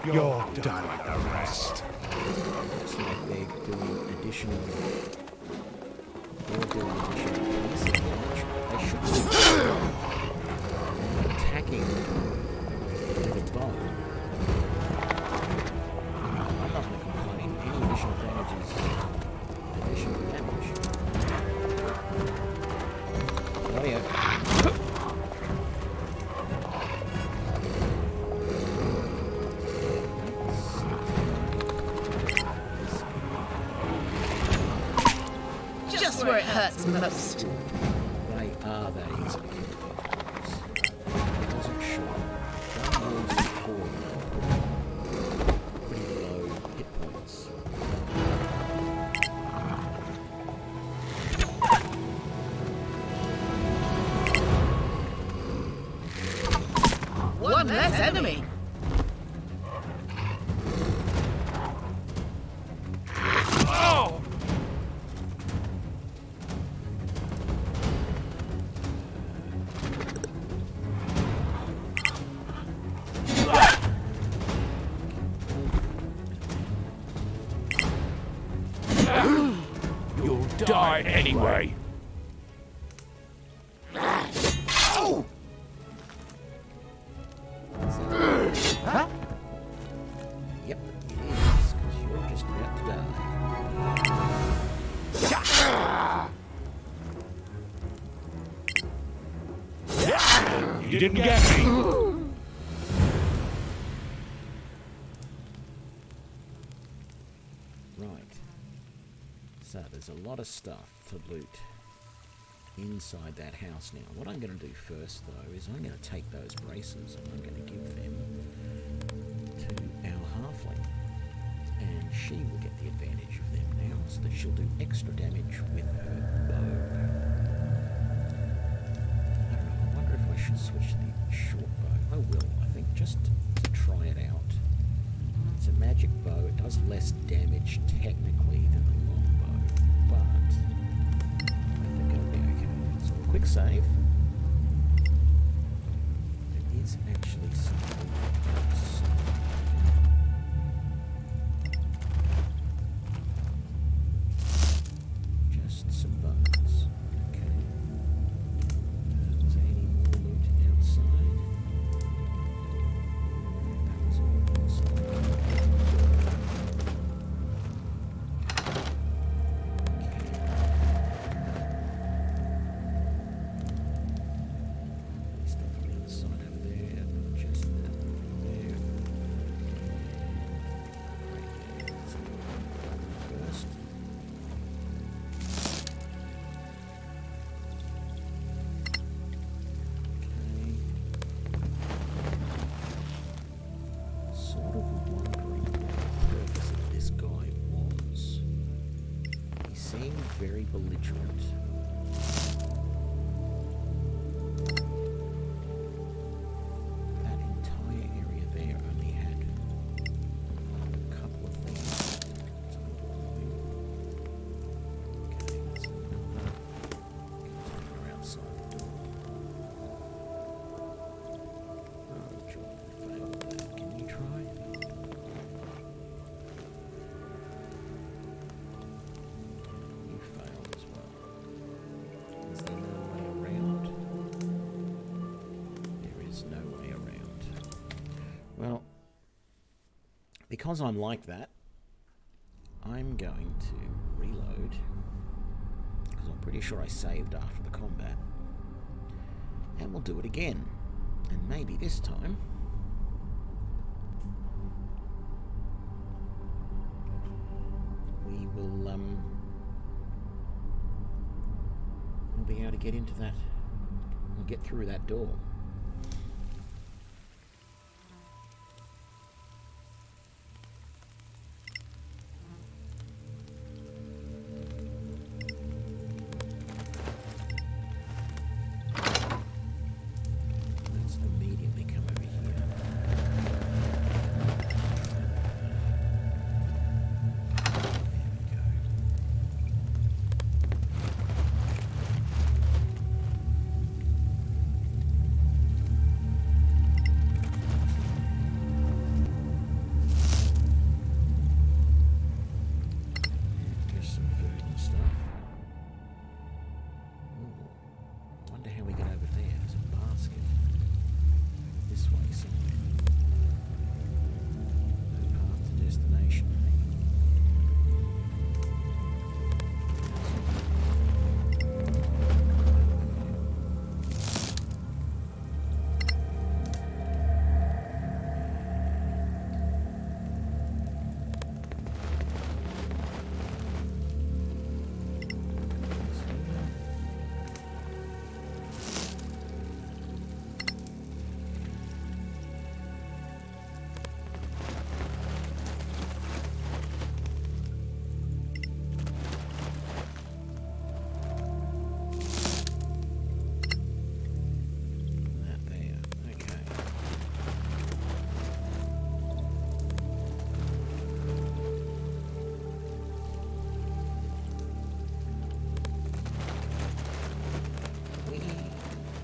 You're done with the rest. Looks like they're doing additional piercing damage. They should be attacking with a bow. I'm not going to complain. Any additional damage is additional damage. Audio. Where it hurts most. They are that easy to kill. I wasn't sure. Some wolves are poor. Pretty low hit points. One less enemy. You'll die anyway. Huh? Yep, it is, because you're just about to die. You didn't get me. Right. So there's a lot of stuff to loot inside that house now. What I'm going to do first, though, is I'm going to take those braces and I'm going to give them to our halfling. And she will get the advantage of them now, so that she'll do extra damage with her bow. I don't know, I wonder if I should switch to the short bow. I will, I think, just to try it out. It's a magic bow. It does less damage technically than the long bow, but I think it'll be okay. So quick save. There is actually something else. Just some bones. Okay. Was there any more looting outside? That was all inside. Very belligerent. That entire area there only had a couple of things. Okay, that's another container outside the door. Oh, John failed that. Can you try? Well, because I'm like that, I'm going to reload, because I'm pretty sure I saved after the combat, and we'll do it again, and maybe this time we will we'll be able to get into that, we'll get through that door.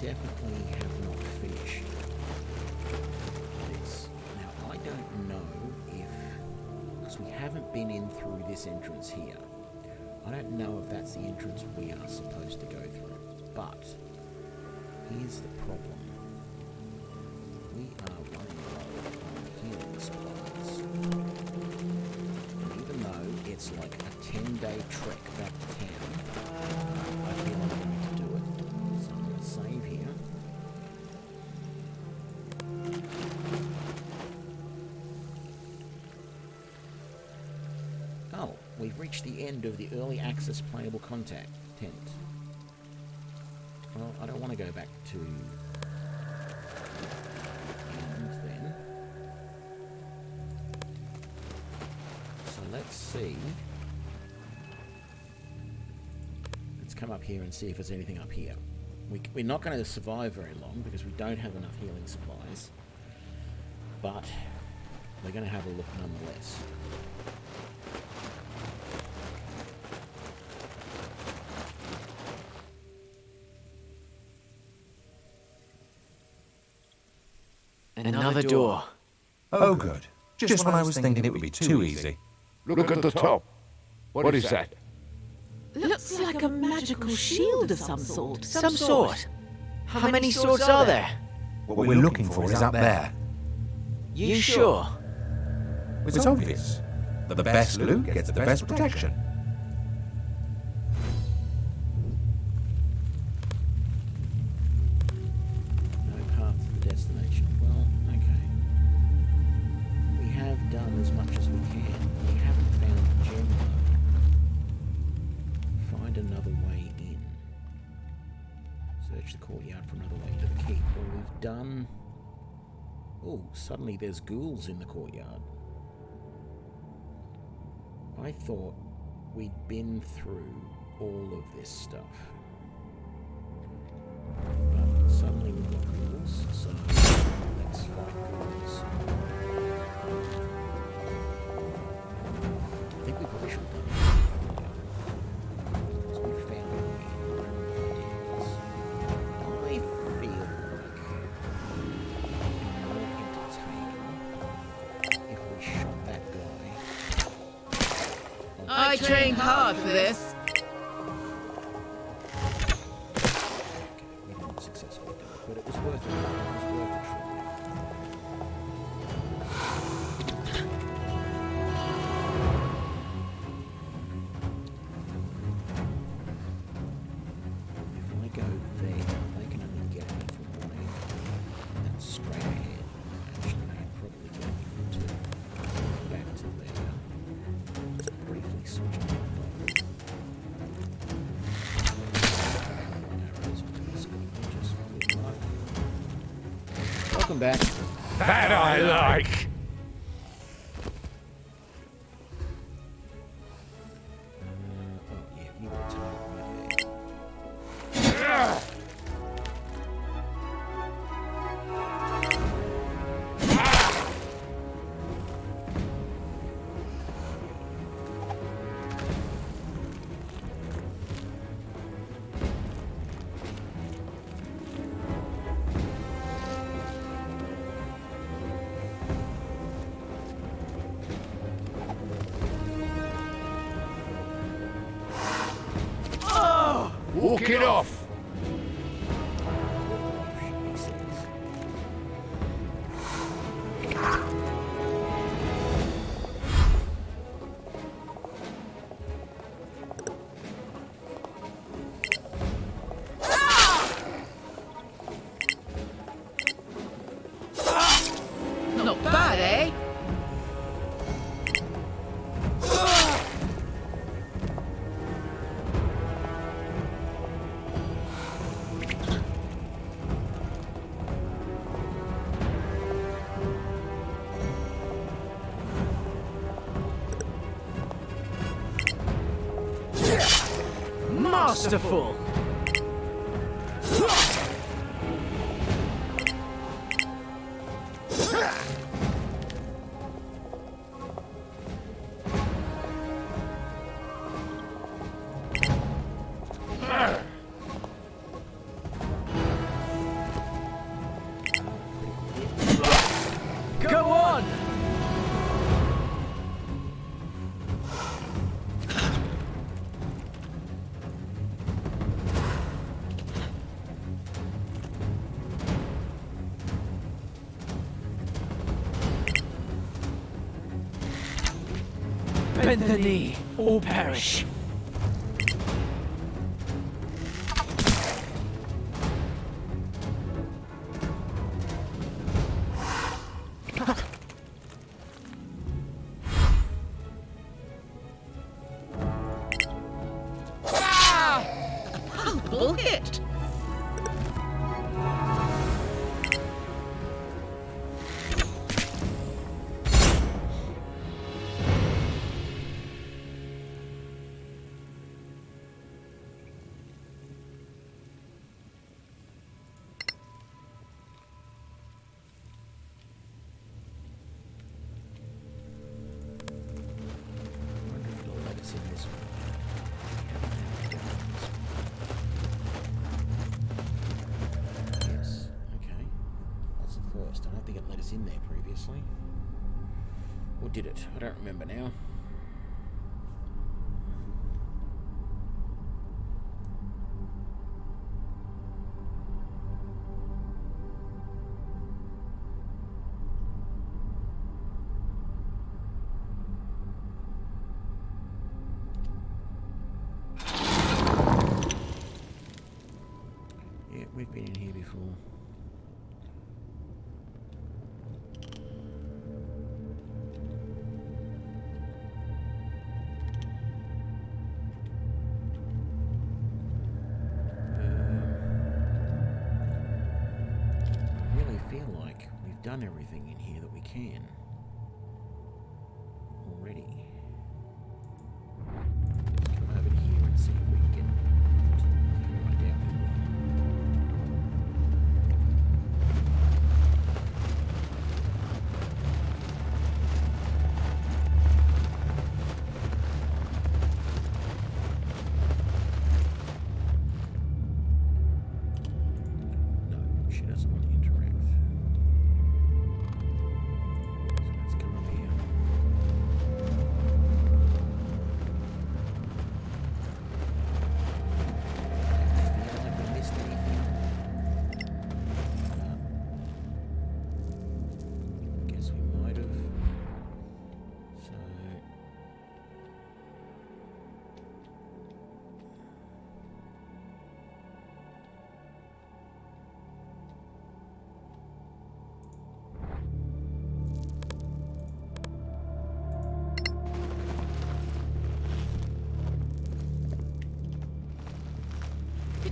Definitely have not finished this. Now, I don't know if, because we haven't been in through this entrance here, I don't know if that's the entrance we are supposed to go through. But here's the problem. We are running low on healing supplies. And even though it's like a 10-day trek back to town, I feel like I need to do it. So I'm going to save here. Oh, we've reached the end of the early access playable content. Well, I don't want to go back to the end then. So let's see. Let's come up here and see if there's anything up here. We're not going to survive very long because we don't have enough healing supplies, but we're going to have a look nonetheless. Another door. Oh, good. Just when I was thinking it would be too easy. Look at the top. What is that? Looks like a magical shield of some sort. Some sort. How many swords are there? What we're looking for is up there. You sure? It's obvious. The best loot gets the best protection. No path to the destination. Well, okay. We have done as much as we can. We haven't found the gem though. Find another way in. Search the courtyard for another way to the keep. Well, we've done... Oh, suddenly there's ghouls in the courtyard. I thought we'd been through all of this stuff. But suddenly we've got ghouls, so let's fight ghouls. I think we probably should have done that. Because we found a way. I feel like more entertaining if we shot that guy. I trained hard for this. We didn't successfully do it, but it was worth it. It was worth a try. If I go there, they can only get me from one end. That's straight ahead. Actually, they can probably get me from two. Back to there. Just briefly switch on the arrows onto the screen. Just good luck. Welcome back. That I like. Oh yeah, you were tired right there. Walk it off. He says. Not bad, eh? Masterful. Go on. Bend the knee or perish. Bull hit. in there previously. Or did it? I don't remember now. Yeah, we've been in here before. I really feel like we've done everything in here that we can already. Let's come over here and see if we can get to the I doubt we will. No, she doesn't want to interact. So let's come up here. Feel like we missed anything. Guess we might have. So.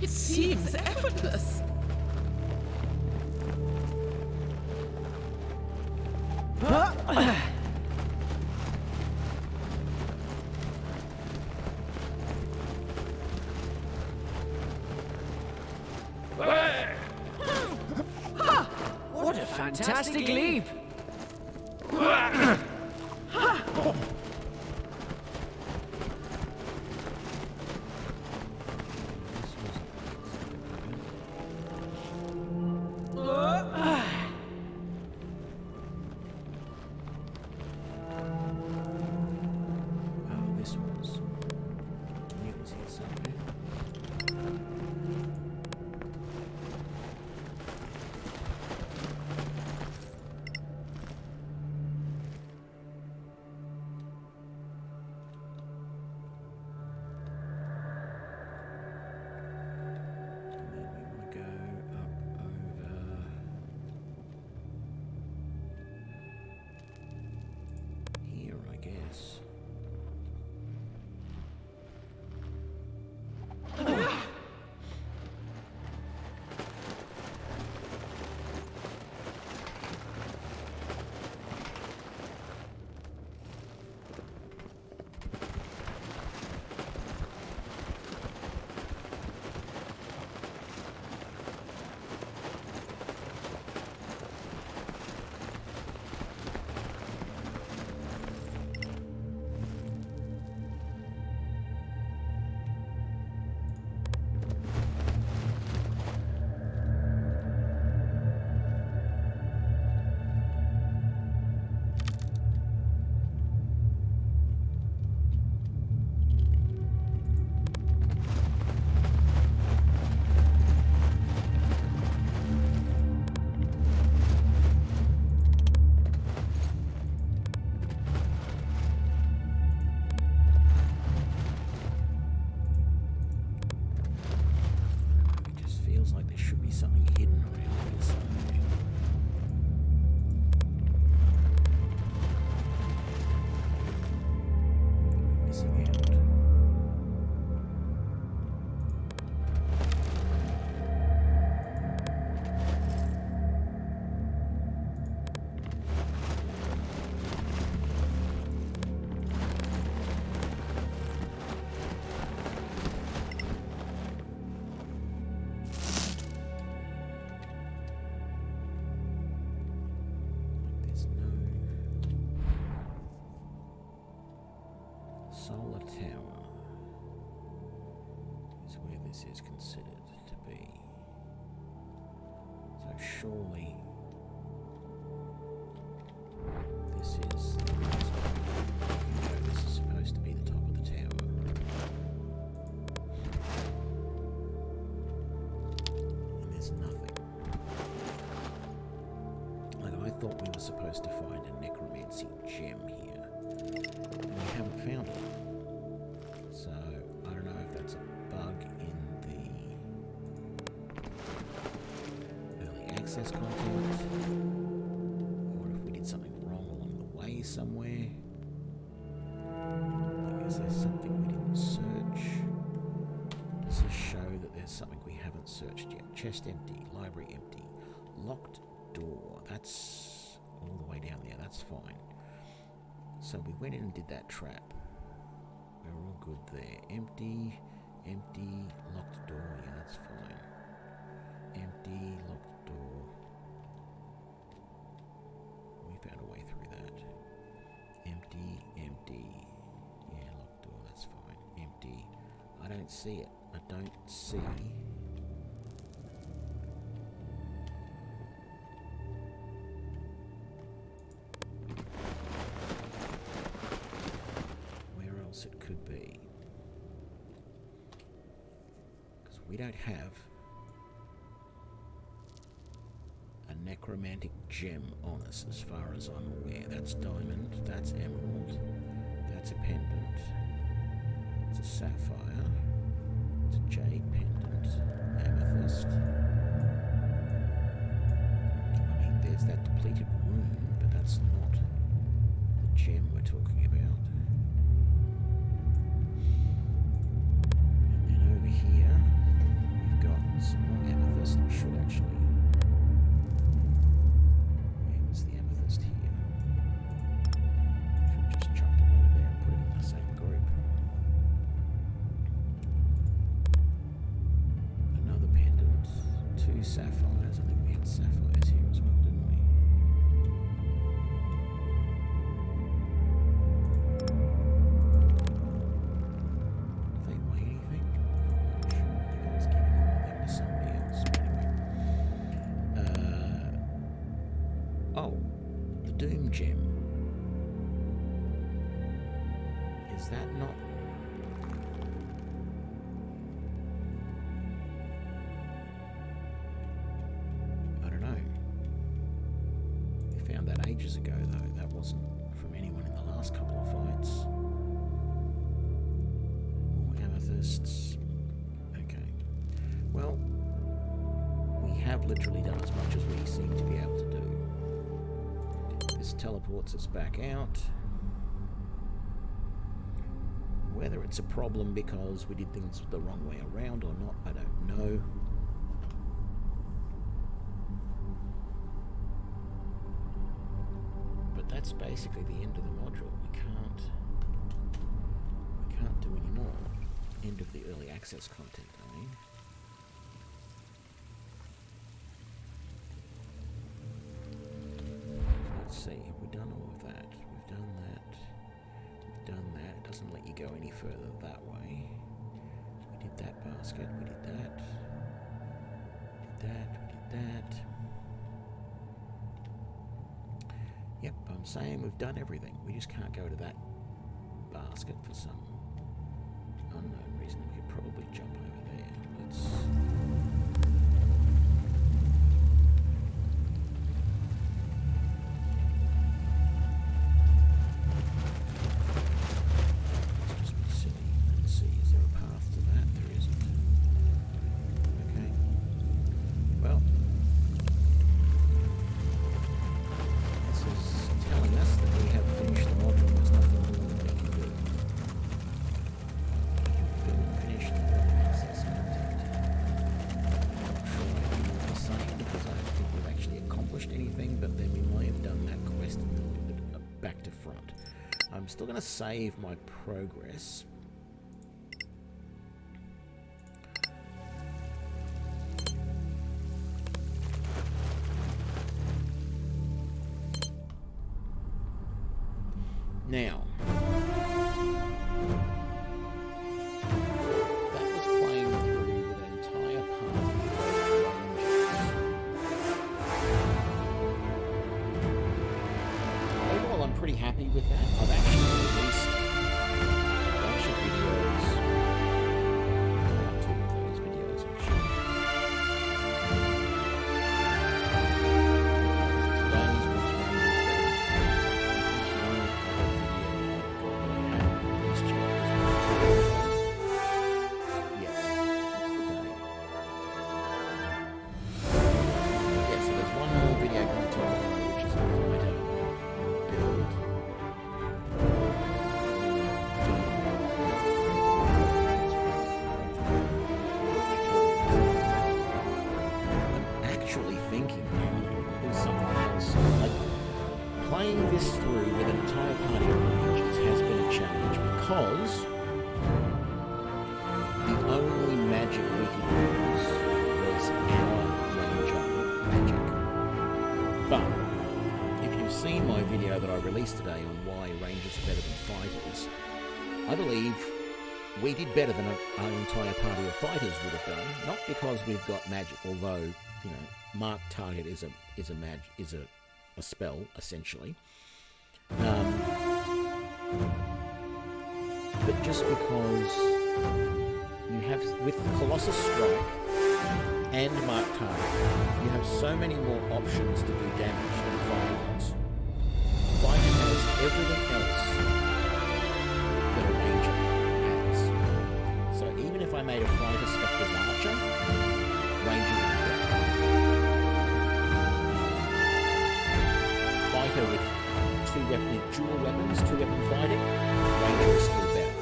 It seems effortless. What a fantastic leap! Oh, this was. It was here somewhere. And then we want to go up over here, I guess. It just feels like there should be something hidden around here somewhere. We're missing out. There's no solar tower is where this is considered to be. So surely supposed to find a necromancy gem here. And we haven't found it. So, I don't know if that's a bug in the early access content, or if we did something wrong along the way somewhere. Like, is there something we didn't search? Does this show that there's something we haven't searched yet? Chest empty, library empty, locked door. That's all the way down there. That's fine. So we went in and did that trap. We're all good there. Empty, empty, locked door. Yeah, that's fine. Empty, locked door. We found a way through that. Empty, empty. Yeah, locked door. That's fine. Empty. I don't see it. I don't see. Where else it could be? Because we don't have a necromantic gem on us as far as I'm aware. That's diamond, that's emerald, that's a pendant, it's a sapphire, it's a jade pendant, amethyst. I mean, there's that depleted rune, but that's not the gem we're talking about. And then over here, we've got some more amethyst. I should actually. Where was the amethyst here? Should just chuck them over there and put it in the same group. Another pendant, 2 sapphires. I think we had sapphires here as well, didn't we? Do they weigh anything? I'm not sure. I think I was giving all them to somebody else. But anyway. Oh, the Doom Gem. Is that not... I don't know. We found that ages ago, though. That wasn't from anyone in the last couple of fights. More amethysts. Okay. Well, we have literally done as much as we seem to be able to do. This teleports us back out. Whether it's a problem because we did things the wrong way around or not, I don't know. But that's basically the end of the module. We can't do any more. End of the early access content, I mean. Let's see, have we done all of that? We've done that. We've done that. It doesn't let you go any further that way. We did that basket. We did that. We did that. Yep, I'm saying we've done everything. We just can't go to that basket for some unknown reason. We could probably jump over there. Let's... just be silly. Let's see, is there a path to that? There isn't. Okay. Well, this is telling us that we have finished the module. There's nothing more that we can do. We can finish the access content. I'm not sure I can do the same because I don't think we've actually accomplished anything, but then we might have done that quest a little bit back to front. I'm still going to save my progress. Now, that was playing through the entire party of Rangers. Overall, I'm pretty happy with that. I've actually released a bunch of videos. About 2 of those videos, actually. Today's was one piece today on why Rangers are better than fighters. I believe we did better than our entire party of fighters would have done, not because we've got magic, although, you know, Mark Target is a spell, essentially. But just because you have, with Colossus Strike and Mark Target, you have so many more options to do damage than Fighter does. Fighter has everything else that a Ranger has. So even if I made a Fighter Spectre's Archer, Ranger would be better. Fighter with dual weapons, 2-weapon fighting, Ranger is still better.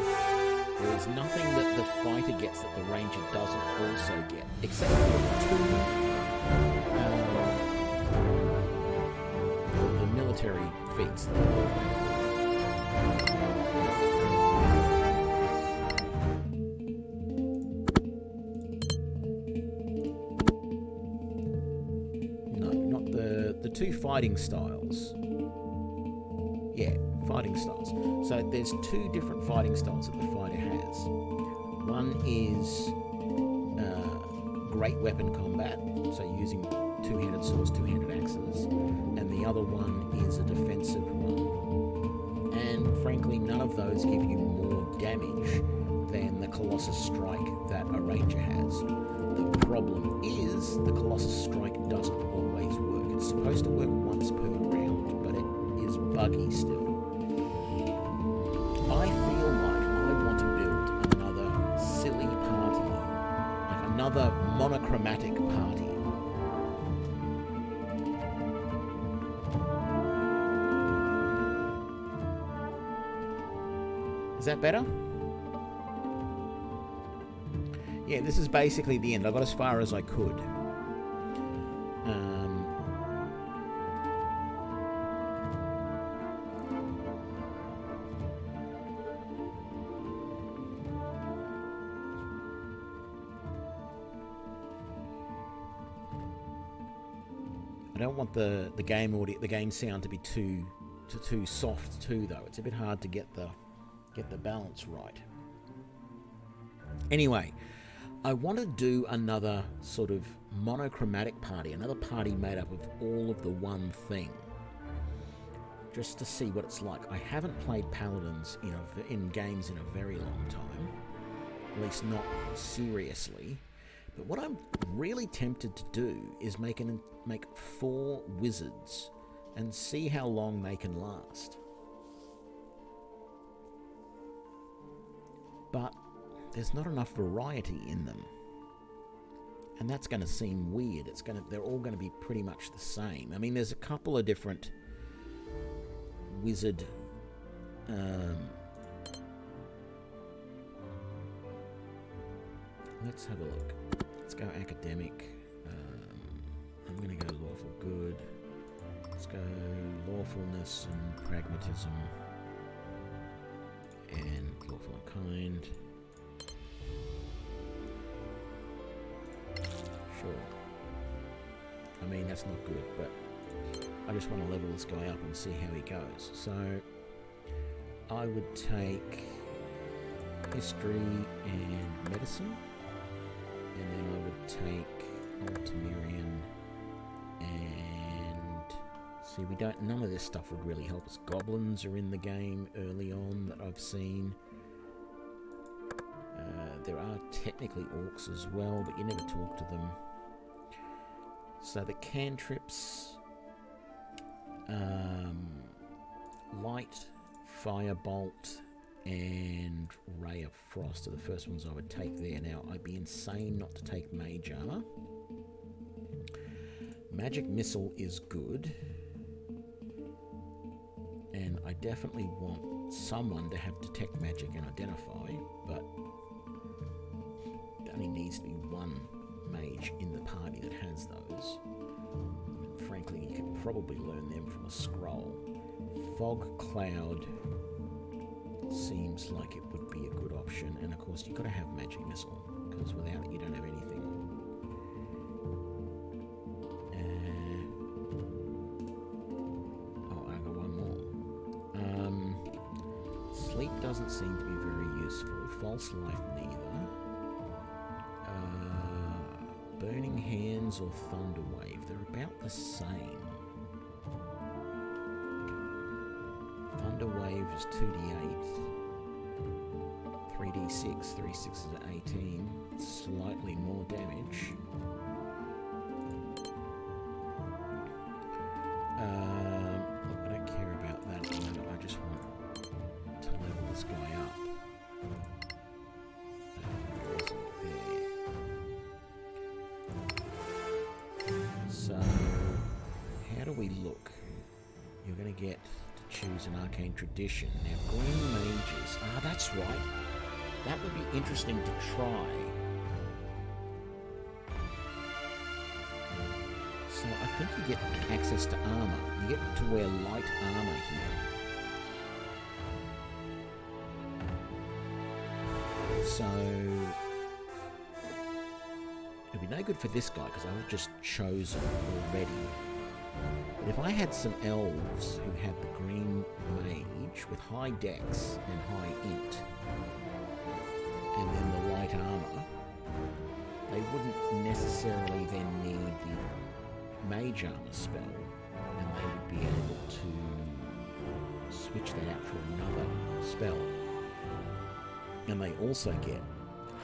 There is nothing that the fighter gets that the Ranger doesn't also get, except for the military feats that No, not the two fighting styles. Yeah, fighting styles. So there's two different fighting styles that the fighter has. One is great weapon combat, so using two-handed swords, two-handed axes, and the other one is a defensive one. And frankly, none of those give you more damage than the Colossus Strike that a Ranger has. The problem is the Colossus Strike doesn't always work. It's supposed to work once per round, but it is buggy still. I feel like I want to build another silly party, like another monochromatic party. Is that better? Yeah, this is basically the end. I got as far as I could. I don't want the game audio, the game sound to be too soft too, though. It's a bit hard to get the balance right. Anyway, I want to do another sort of monochromatic party, another party made up of all of the one thing, just to see what it's like. I haven't played Paladins in games in a very long time, at least not seriously. But what I'm really tempted to do is make 4 wizards and see how long they can last. But there's not enough variety in them, and that's going to seem weird. They're all going to be pretty much the same. I mean, there's a couple of different wizard let's have a look. Let's go academic. I'm going to go lawful good. Let's go lawfulness and pragmatism and lawful and kind. Sure. I mean, that's not good, but I just want to level this guy up and see how he goes. So I would take history and medicine, and then I would take Altamirian and see, none of this stuff would really help us. Goblins are in the game early on that I've seen. There are technically orcs as well, but you never talk to them. So the cantrips, light, firebolt, and ray of frost are the first ones I would take there. Now, I'd be insane not to take mage armor. Magic missile is good, and I definitely want someone to have detect magic and identify, but it only needs to be one mage in the party that has those. And frankly, you could probably learn them from a scroll. Fog cloud seems like it would be a good option, and of course you've got to have magic missile, because without it you don't have anything. Oh, I got one more. doesn't seem to be very useful. False life neither. Burning Hands or Thunder Wave, they're about the same. Thunder Wave is 2d8, 3d6, 3 6 is 18, slightly more damage. Look, I don't care about that at the moment, I just want to level this guy up. So, how do we look? You're going to get to choose an arcane tradition. Now, green mages. Ah, that's right. That would be interesting to try. So, I think you get access to armor. You get to wear light armor here. So, it'd be no good for this guy because I've just chosen already. But if I had some elves who had the green mage with high dex and high int, and then the light armor, they wouldn't necessarily then need the mage armor spell, and they would be able to switch that out for another spell. And they also get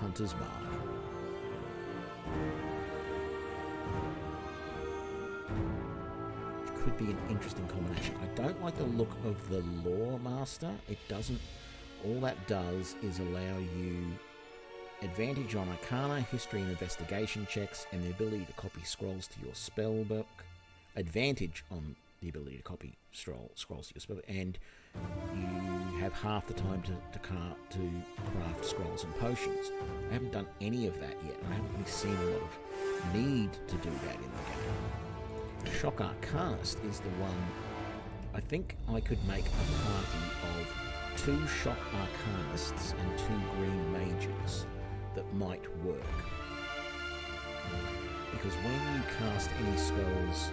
Hunter's Mark. Which could be an interesting combination. I don't like the look of the Lore Master. It doesn't... All that does is allow you advantage on Arcana, History and Investigation checks, and the ability to copy scrolls to your spellbook. Advantage on the ability to copy scrolls to your spellbook, and you have half the time to craft scrolls and potions. I haven't done any of that yet. I haven't really seen a lot of need to do that in the game. Shock Arcanist is the one. I think I could make a party of 2 Shock Arcanists and 2 Green Mages that might work. Because when you cast any spells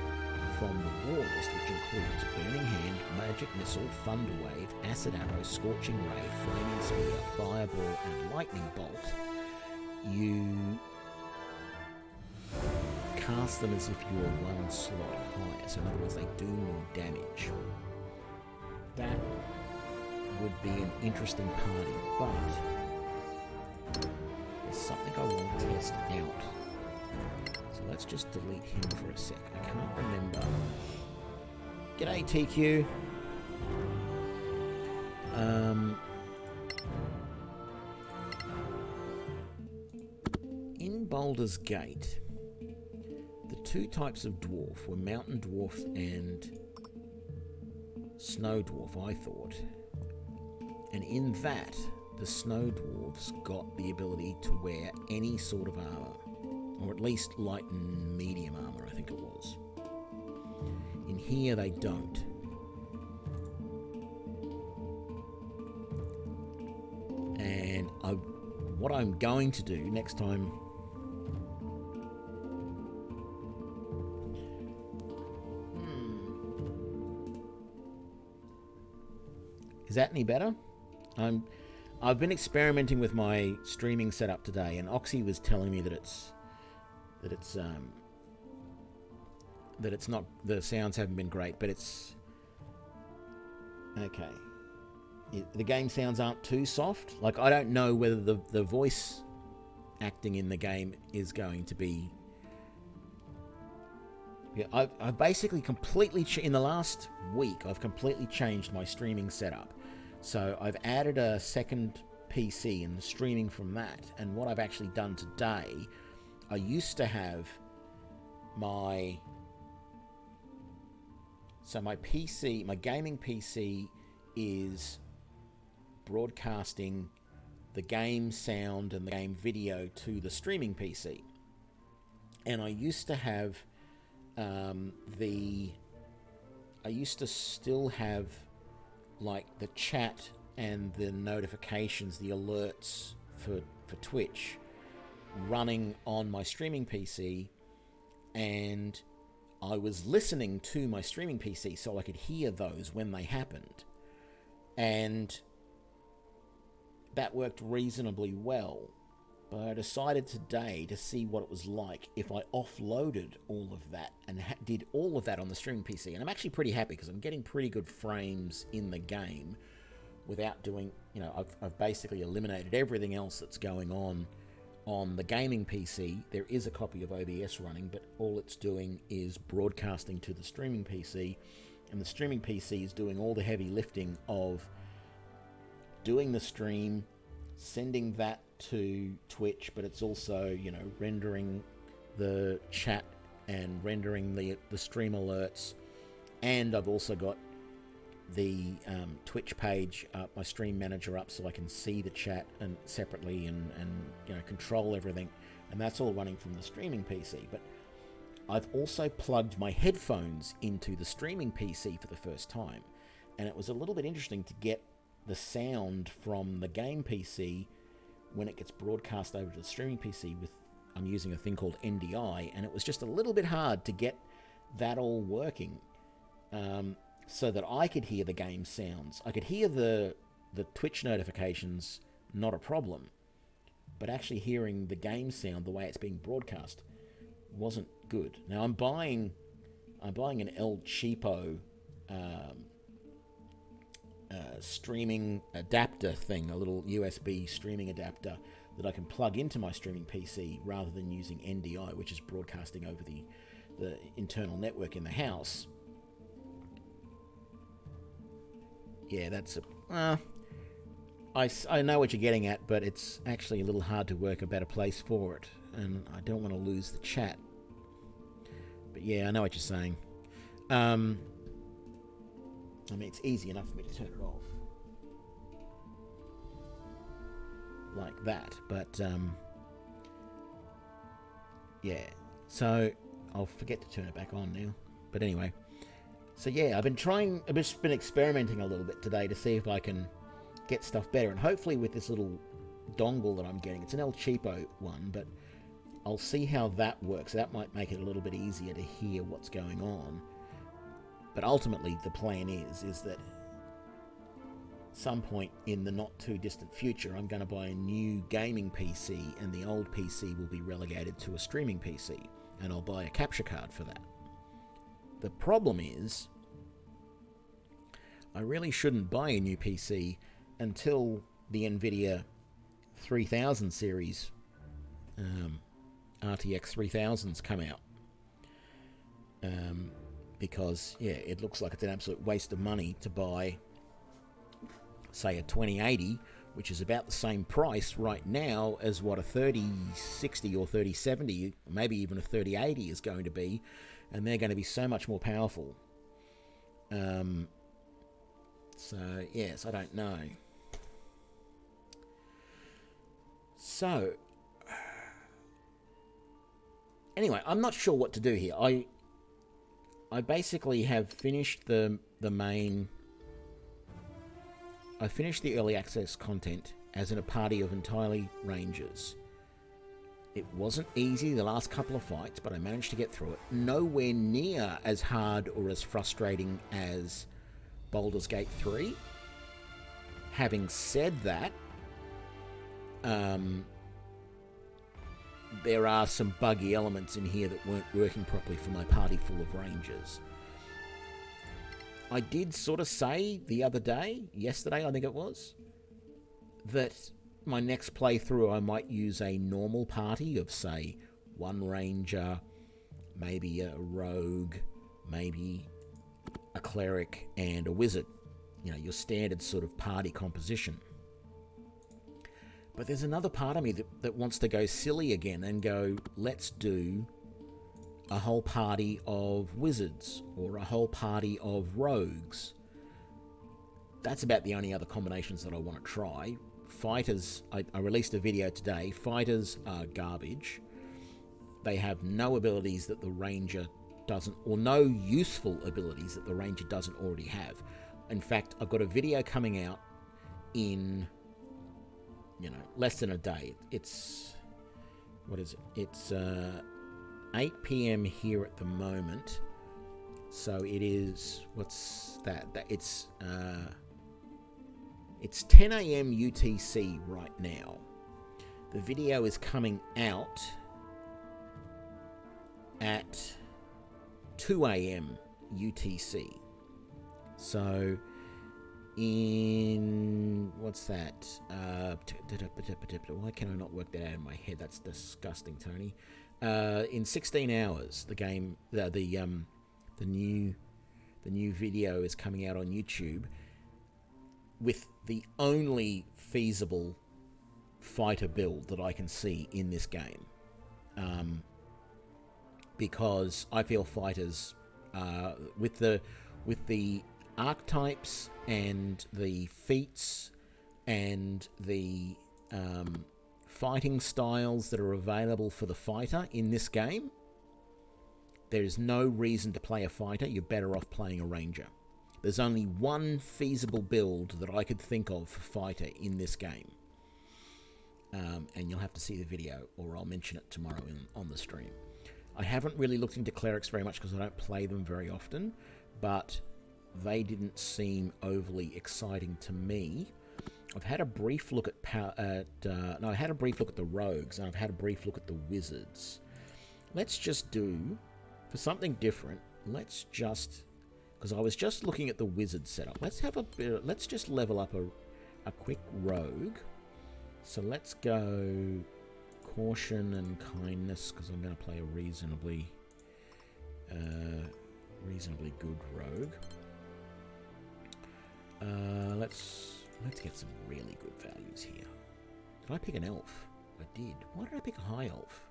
from the War List, which includes Burning Hand, Magic Missile, Thunder Wave, Acid Arrow, Scorching Ray, Flaming Spear, Fireball, and Lightning Bolt, you cast them as if you were 1 slot higher. So in other words, they do more damage. That would be an interesting party, but there's something I want to test out. So let's just delete him for a sec. I can't remember. G'day, TQ. In Baldur's Gate, the 2 types of dwarf were Mountain Dwarf and Snow Dwarf, I thought. And in that, the Snow Dwarfs got the ability to wear any sort of armor, or at least light and medium armor, I think it was. In here, they don't. And what I'm going to do next time... Is that any better? I've been experimenting with my streaming setup today, and Oxy was telling me that it's not, the sounds haven't been great, but it's okay. The game sounds aren't too soft. Like, I don't know whether the voice acting in the game is going to be. Yeah, I've basically completely in the last week I've completely changed my streaming setup. So I've added a second PC and streaming from that. And what I've actually done today, I used to have my PC, my gaming PC is broadcasting the game sound and the game video to the streaming PC. And I used to have I used to still have like the chat and the notifications, the alerts for Twitch running on my streaming PC, and I was listening to my streaming PC so I could hear those when they happened. And that worked reasonably well. But I decided today to see what it was like if I offloaded all of that and did all of that on the streaming PC. And I'm actually pretty happy because I'm getting pretty good frames in the game without doing, I've basically eliminated everything else that's going on the gaming PC. There is a copy of OBS running, but all it's doing is broadcasting to the streaming PC, and the streaming PC is doing all the heavy lifting of doing the stream, sending that to Twitch, but it's also, rendering the chat and rendering the stream alerts. And I've also got the Twitch page up, my stream manager up, so I can see the chat and separately and control everything. And that's all running from the streaming PC. But I've also plugged my headphones into the streaming PC for the first time. And it was a little bit interesting to get the sound from the game PC when it gets broadcast over to the streaming PC I'm using a thing called NDI, and it was just a little bit hard to get that all working so that I could hear the game sounds. I could hear the Twitch notifications, not a problem, but actually hearing the game sound the way it's being broadcast wasn't good. Now I'm buying an El Cheapo streaming adapter thing, a little USB streaming adapter that I can plug into my streaming PC rather than using NDI, which is broadcasting over the internal network in the house. Yeah, that's I know what you're getting at, but it's actually a little hard to work a better place for it, and I don't want to lose the chat. But yeah, I know what you're saying. It's easy enough for me to turn it off like that, but yeah, so I'll forget to turn it back on now. But anyway, so yeah, I've just been experimenting a little bit today to see if I can get stuff better, and hopefully with this little dongle that I'm getting, it's an El Cheapo one, but I'll see how that works. That might make it a little bit easier to hear what's going on. But ultimately, the plan is that some point in the not too distant future, I'm going to buy a new gaming PC, and the old PC will be relegated to a streaming PC, and I'll buy a capture card for that. The problem is, I really shouldn't buy a new PC until the NVIDIA 3000 series, RTX 3000s come out. Because, yeah, it looks like it's an absolute waste of money to buy, say, a 2080, which is about the same price right now as what a 3060 or 3070, maybe even a 3080 is going to be, and they're going to be so much more powerful. So, yes, I don't know. So, anyway, I'm not sure what to do here. I basically have finished the main... I finished the early access content as in a party of entirely Rangers. It wasn't easy the last couple of fights, but I managed to get through it. Nowhere near as hard or as frustrating as Baldur's Gate 3. Having said that, there are some buggy elements in here that weren't working properly for my party full of Rangers. I did sort of say the other day, yesterday I think it was, that my next playthrough I might use a normal party of, say, one Ranger, maybe a Rogue, maybe a Cleric and a Wizard. Your standard sort of party composition. But there's another part of me that wants to go silly again and go, let's do a whole party of wizards or a whole party of rogues. That's about the only other combinations that I want to try. Fighters, I released a video today. Fighters are garbage. They have no abilities that the ranger doesn't, or no useful abilities that the ranger doesn't already have. In fact, I've got a video coming out in... less than a day. It's, what is it? It's 8 p.m. here at the moment. So it is, what's that? It's It's 10 a.m. UTC right now. The video is coming out at 2 a.m. UTC. So in, what's that? Why can I not work that out in my head? That's disgusting, Tony. In 16 hours, the game, the new video is coming out on YouTube with the only feasible fighter build that I can see in this game. Because I feel fighters, with the archetypes and the feats and the fighting styles that are available for the fighter in this game, there is no reason to play a fighter. You're better off playing a ranger. There's only one feasible build that I could think of for fighter in this game. And you'll have to see the video, or I'll mention it tomorrow on the stream. I haven't really looked into clerics very much because I don't play them very often, but they didn't seem overly exciting to me. I've had a brief look at I had a brief look at the rogues, and I've had a brief look at the wizards. Let's just do, for something different, because I was just looking at the wizard setup. Let's just level up a quick rogue. So let's go caution and kindness, because I'm going to play a reasonably good rogue. Let's get some really good values here. Did I pick an elf? I did. Why did I pick a high elf?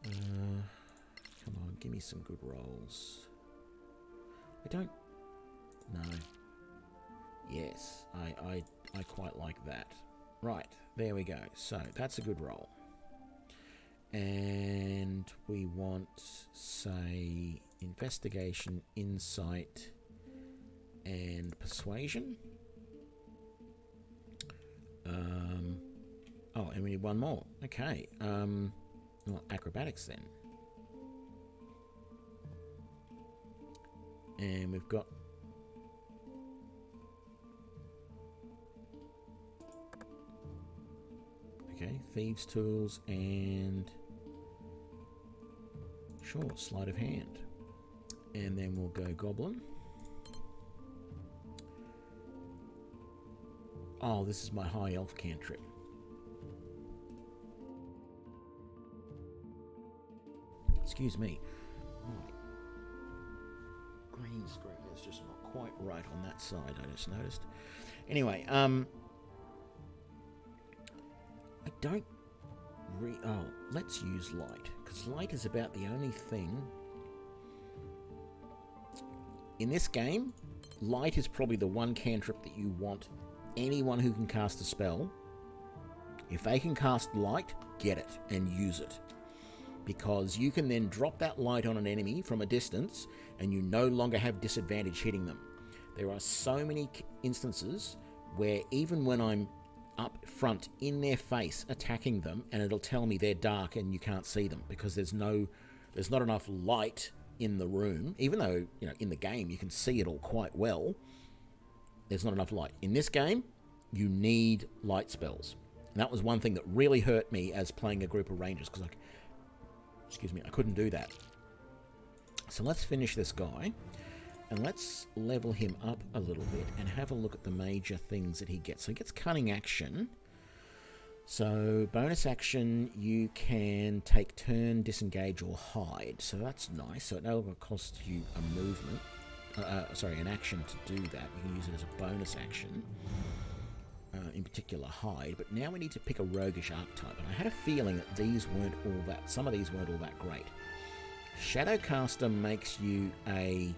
Come on, give me some good rolls. No. Yes, I quite like that. Right, there we go. So that's a good roll. And we want, say, investigation, insight, and persuasion. Oh, and we need one more. Okay. Well, acrobatics then. And we've got thieves' tools and sure, sleight of hand. And then we'll go goblin. Oh, this is my high elf cantrip. Excuse me. My green screen is just not quite right on that side, I just noticed. Anyway, let's use light, because light is about the only thing in this game. Light is probably the one cantrip that you want anyone who can cast a spell. If they can cast light, get it and use it, because you can then drop that light on an enemy from a distance and you no longer have disadvantage hitting them. There are so many instances where even when I'm up front in their face attacking them, and it'll tell me they're dark and you can't see them because there's not enough light in the room, even though in the game you can see it all quite well. There's not enough light. In this game, you need light spells. And that was one thing that really hurt me as playing a group of rangers, because I couldn't do that. So let's finish this guy, and let's level him up a little bit and have a look at the major things that he gets. So he gets cunning action. So bonus action, you can take turn, disengage, or hide. So that's nice. So it no longer costs you a movement. An action to do that. You can use it as a bonus action. In particular, hide. But now we need to pick a roguish archetype. And I had a feeling that some of these weren't all that great. Shadowcaster makes you a...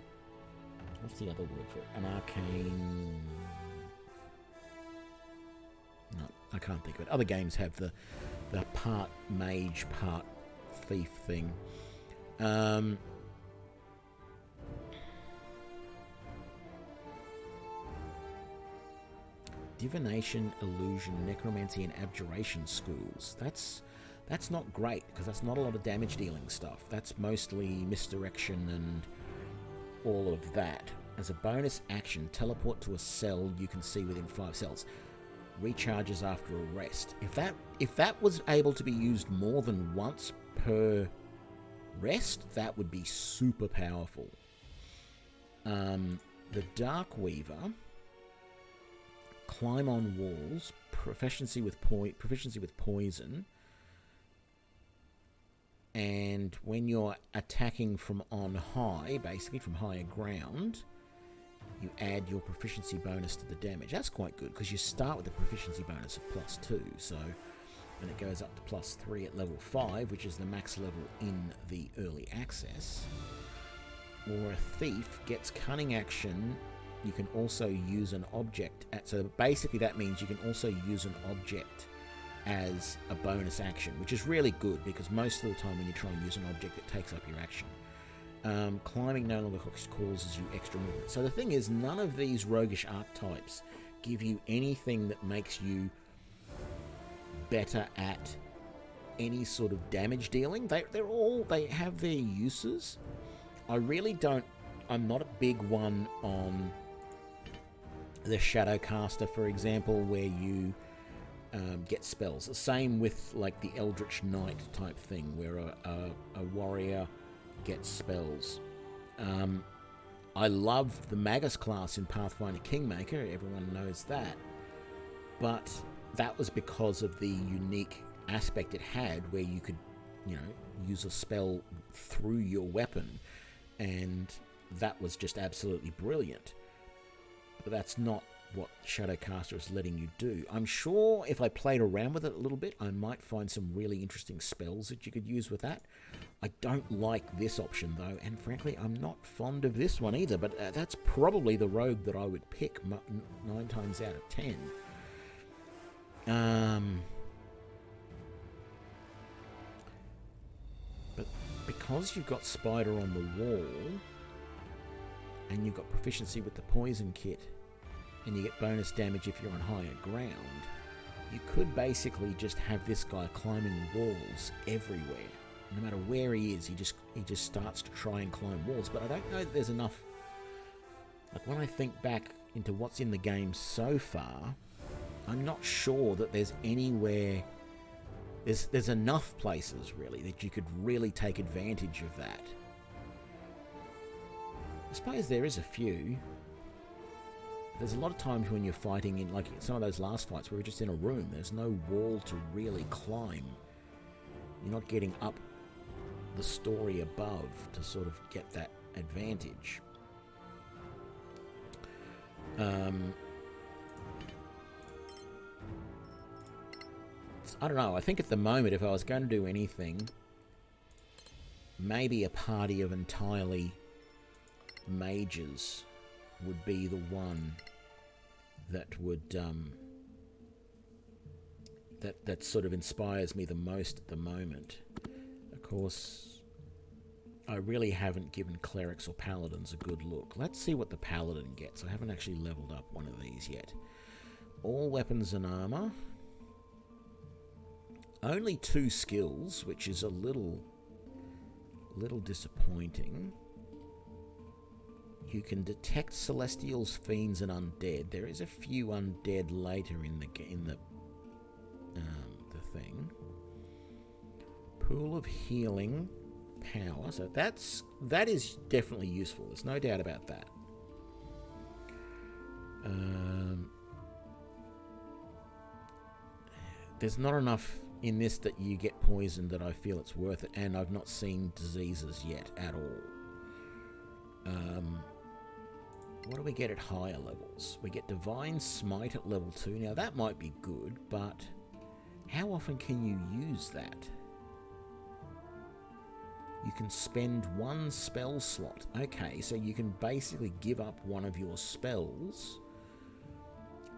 What's the other word for it? An arcane... No, I can't think of it. Other games have the part mage, part thief thing. Divination, illusion, necromancy, and abjuration schools. That's not great, because that's not a lot of damage dealing stuff. That's mostly misdirection and all of that. As a bonus action, teleport to a cell you can see within 5 cells. Recharges after a rest. If that was able to be used more than once per rest, that would be super powerful. The Dark Weaver, climb on walls, proficiency with poison, and when you're attacking from on high, basically from higher ground, you add your proficiency bonus to the damage. That's quite good because you start with a proficiency bonus of +2, so and it goes up to +3 at level 5, which is the max level in the early access. Or a thief gets cunning action. You can also use an object. So basically that means you can also use an object as a bonus action, which is really good because most of the time when you try and use an object, it takes up your action. Climbing no longer causes you extra movement. So the thing is, none of these roguish archetypes give you anything that makes you better at any sort of damage dealing. They have their uses. I'm not a big one on the Shadowcaster, for example, where you get spells. The same with like the Eldritch Knight type thing, where a warrior gets spells. I love the Magus class in Pathfinder Kingmaker, everyone knows that, but that was because of the unique aspect it had where you could, use a spell through your weapon, and that was just absolutely brilliant. But that's not what Shadowcaster is letting you do. I'm sure if I played around with it a little bit, I might find some really interesting spells that you could use with that. I don't like this option though, and frankly I'm not fond of this one either, but that's probably the rogue that I would pick 9 times out of 10. But because you've got Spider on the wall, and you've got proficiency with the poison kit, and you get bonus damage if you're on higher ground, you could basically just have this guy climbing walls everywhere. No matter where he is, he just starts to try and climb walls. But I don't know that there's enough. Like, when I think back into what's in the game so far, I'm not sure that there's anywhere... There's enough places, really, that you could really take advantage of that. I suppose there is a few. There's a lot of times when you're fighting in, like some of those last fights, where we're just in a room. There's no wall to really climb. You're not getting up the story above to sort of get that advantage. I don't know. I think at the moment, if I was going to do anything, maybe a party of entirely mages would be the one that would that sort of inspires me the most at the moment. Of course, I really haven't given clerics or paladins a good look. Let's see what the paladin gets. I haven't actually leveled up one of these yet. All weapons and armor. Only 2 skills, which is a little disappointing. You can detect celestials, fiends, and undead. There is a few undead later in the thing. Pool of healing power. So that is definitely useful. There's no doubt about that. There's not enough in this that you get poisoned that I feel it's worth it, and I've not seen diseases yet at all. What do we get at higher levels? We get Divine Smite at level 2. Now that might be good, but how often can you use that? You can spend 1 spell slot. Okay, so you can basically give up one of your spells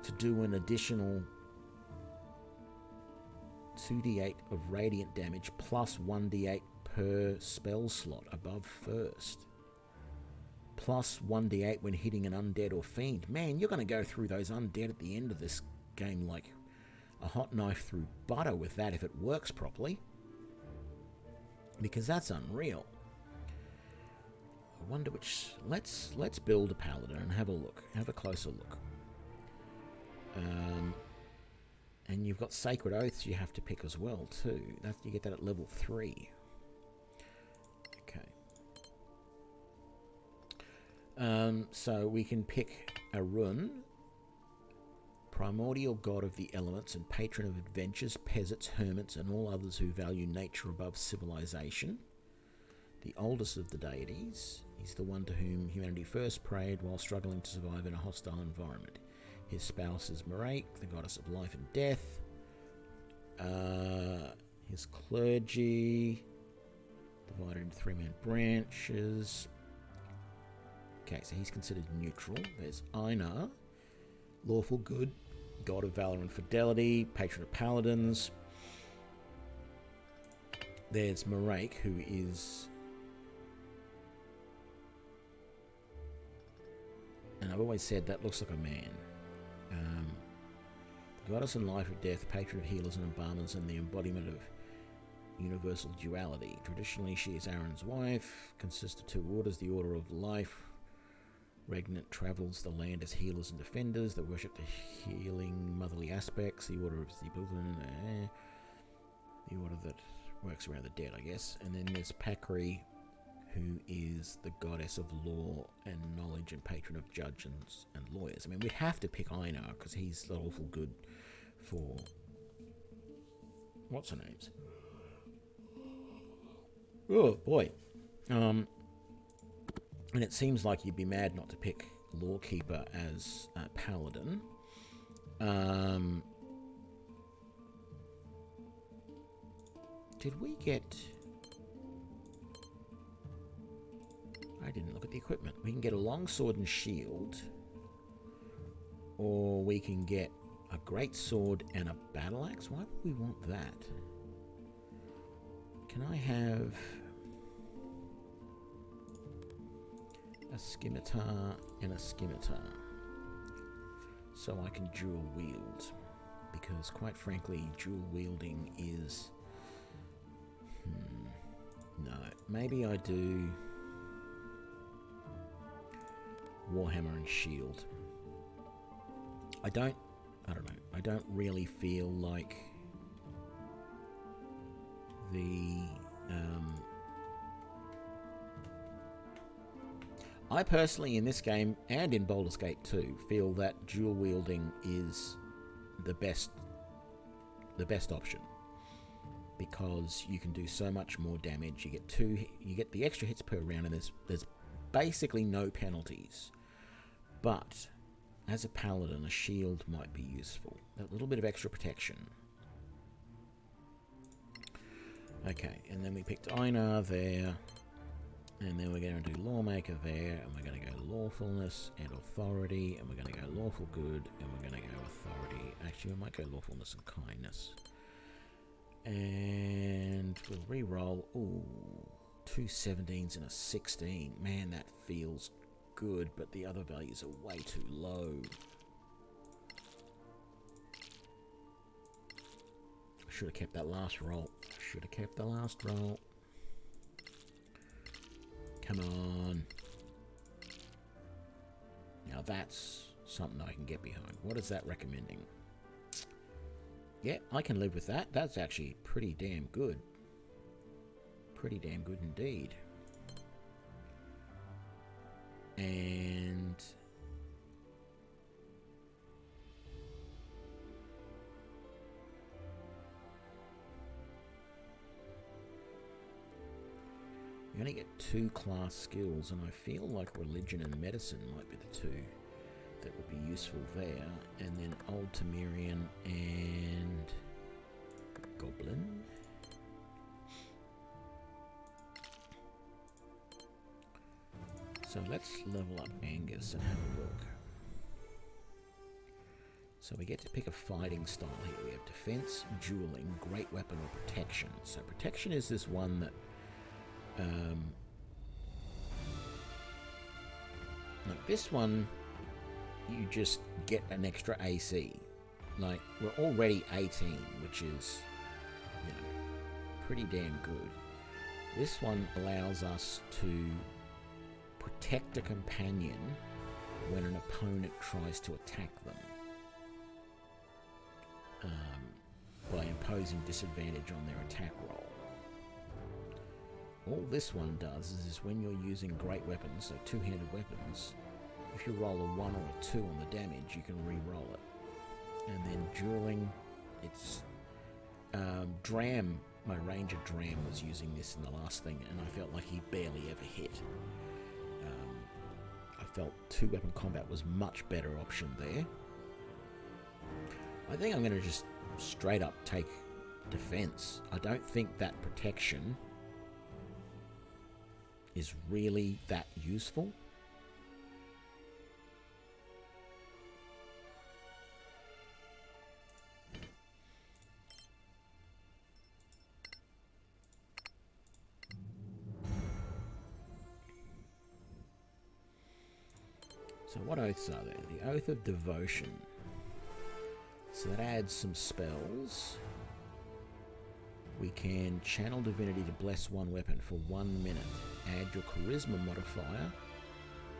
to do an additional 2d8 of radiant damage plus 1d8 per spell slot above first. Plus 1d8 when hitting an undead or fiend. Man, you're going to go through those undead at the end of this game like a hot knife through butter with that if it works properly. Because that's unreal. I wonder which... Let's build a paladin and have a look. Have a closer look. And you've got sacred oaths you have to pick as well too. You get that at level 3. Okay. So we can pick Arun, primordial god of the elements and patron of adventures, peasants, hermits, and all others who value nature above civilization. The oldest of the deities. He's the one to whom humanity first prayed while struggling to survive in a hostile environment. His spouse is Marake, the goddess of life and death. His clergy, divided into 3 main branches. Okay, so he's considered neutral. There's Einar, lawful good, god of valor and fidelity, patron of paladins. There's Marake, who is... And I've always said that looks like a man. Goddess and life of death, patron of healers and embalmers, and the embodiment of universal duality. Traditionally, she is Aaron's wife, consists of 2 orders, the Order of Life. Regnant travels the land as healers and defenders that worship the healing motherly aspects. The Order of the order that works around the dead, I guess. And then there's Pakri, who is the goddess of law and knowledge and patron of judges and lawyers. I mean, we'd have to pick Einar because he's the lawful good for... What's her name's? Oh, boy. And it seems like you'd be mad not to pick Lawkeeper as a paladin. Did we get... I didn't look at the equipment. We can get a long sword and shield, or we can get a great sword and a battle axe. Why would we want that? Can I have a scimitar and a scimitar so I can dual wield? Because quite frankly, dual wielding is... No, maybe I do... Warhammer and shield. I don't know. I don't really feel like the I personally in this game and in Baldur's Gate 2 feel that dual wielding is the best option, because you can do so much more damage. You get the extra hits per round, and there's basically no penalties. But as a paladin, a shield might be useful. That little bit of extra protection. Okay, and then we picked Einar there. And then we're going to do Lawmaker there. And we're going to go Lawfulness and Authority. And we're going to go Lawful Good. And we're going to go Authority. Actually, we might go Lawfulness and Kindness. And we'll re-roll. Ooh, 2 17s and a 16. Man, that feels good, but the other values are way too low. Should have kept that last roll. Should have kept the last roll. Come on. Now that's something I can get behind. What is that recommending? Yeah, I can live with that. That's actually pretty damn good. Pretty damn good indeed. And you only get 2 class skills, and I feel like religion and medicine might be the 2 that would be useful there. And then Old Temerian and Goblin. So let's level up Angus and have a look. So we get to pick a fighting style here. We have defense, dueling, great weapon, or protection. So protection is this one that like this one, you just get an extra AC. Like, we're already 18, which is, you know, pretty damn good. This one allows us to protect a companion when an opponent tries to attack them by imposing disadvantage on their attack roll. All this one does is when you're using great weapons, so two-handed weapons, if you roll a 1 or a 2 on the damage, you can re-roll it. And then during its Dram, my Ranger Dram was using this in the last thing, and I felt like he barely ever hit. I felt two-weapon combat was much better option there. I think I'm going to just straight up take defense. I don't think that protection is really that useful. So what oaths are there? The Oath of Devotion. So that adds some spells. We can channel divinity to bless one weapon for 1 minute. Add your charisma modifier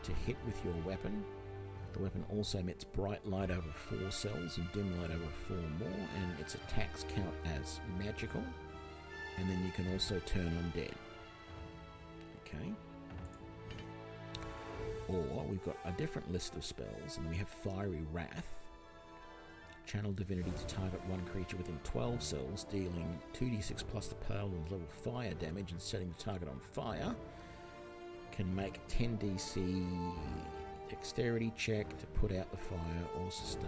to hit with your weapon. The weapon also emits bright light over 4 cells and dim light over 4 more, and its attacks count as magical. And then you can also turn undead. Okay. Or we've got a different list of spells, and then we have Fiery Wrath. Channel divinity to target one creature within 12 cells, dealing 2d6 plus the paladin's level fire damage and setting the target on fire. Can make 10 DC dexterity check to put out the fire or sustain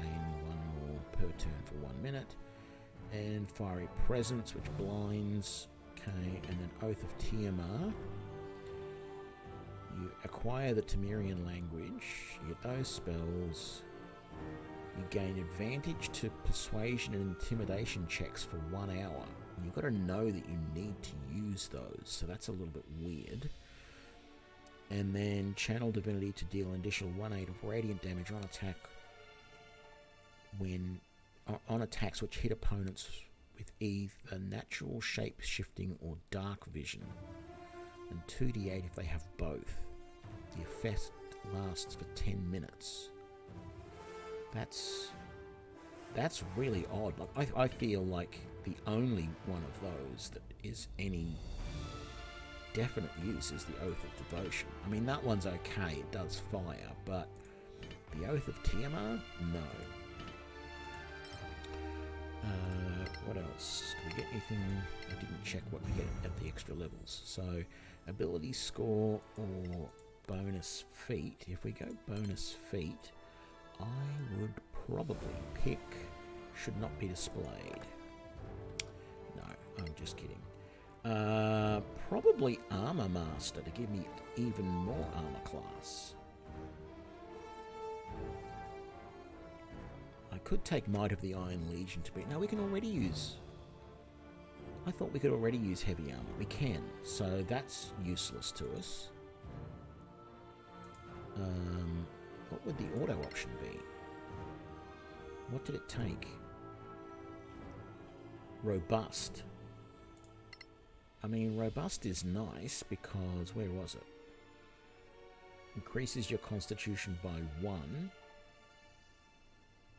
1 more per turn for 1 minute. And Fiery Presence, which blinds. Okay, and then Oath of Tiamat. You acquire the Temerian language, you get those spells, you gain advantage to persuasion and intimidation checks for 1 hour. You've got to know that you need to use those, so that's a little bit weird. And then channel divinity to deal an additional 1/8 of radiant damage on attack when on attacks which hit opponents with either natural shape shifting or dark vision, and 2d8 if they have both. The effect lasts for 10 minutes. That's really odd. Like I feel like the only one of those that is any definite use is the Oath of Devotion. I mean, that one's okay, it does fire, but the Oath of Tiamat? No. What else? Do we get anything? I didn't check what we get at the extra levels. So, ability score or bonus feat. If we go bonus feat, I would probably pick should not be displayed. No, I'm just kidding. Probably Armor Master to give me even more armor class. I could take Might of the Iron Legion to be... No, we can already use... I thought we could already use heavy armor. We can, so that's useless to us. What would the auto option be? What did it take? Robust. I mean, robust is nice because... Where was it? Increases your constitution by 1.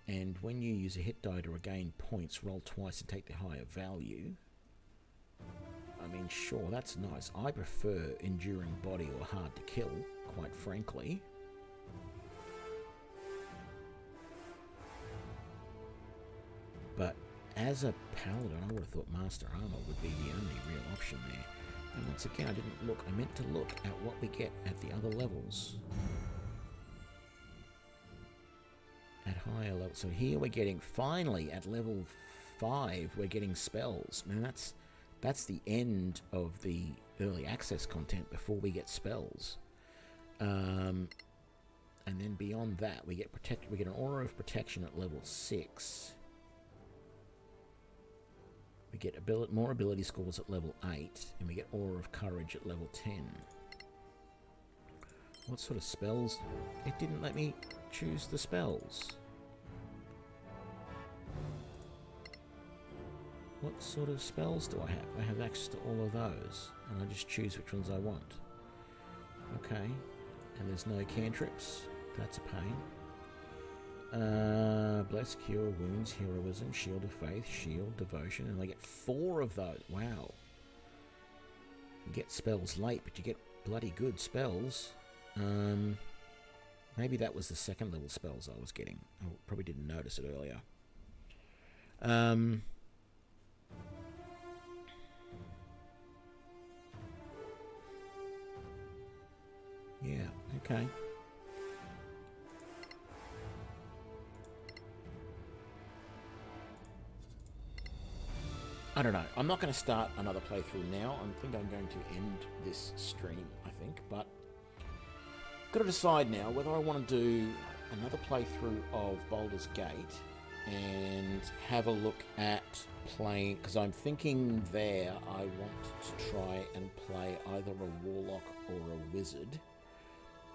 And when you use a hit die to regain points, roll twice and take the higher value. I mean, sure, that's nice. I prefer Enduring Body or Hard to Kill, quite frankly. But as a paladin, I would have thought Master Armor would be the only real option there. And once again, I didn't look. I meant to look at what we get at the other levels. At higher levels. So here we're getting, finally, at level 5, we're getting spells. Man, that's the end of the early access content before we get spells. And then beyond that, we get we get an Aura of Protection at level 6. We get more ability scores at level 8, and we get Aura of Courage at level 10. What sort of spells? It didn't let me choose the spells. What sort of spells do I have? I have access to all of those, and I just choose which ones I want. Okay. And there's no cantrips. That's a pain. Bless, cure, wounds, heroism, shield of faith, shield, devotion, and I get 4 of those. Wow. You get spells late, but you get bloody good spells. Maybe that was the second level spells I was getting. I probably didn't notice it earlier. Yeah, okay. I don't know. I'm not going to start another playthrough now. I think I'm going to end this stream, I think. But got to decide now whether I want to do another playthrough of Baldur's Gate and have a look at playing, because I'm thinking there I want to try and play either a warlock or a wizard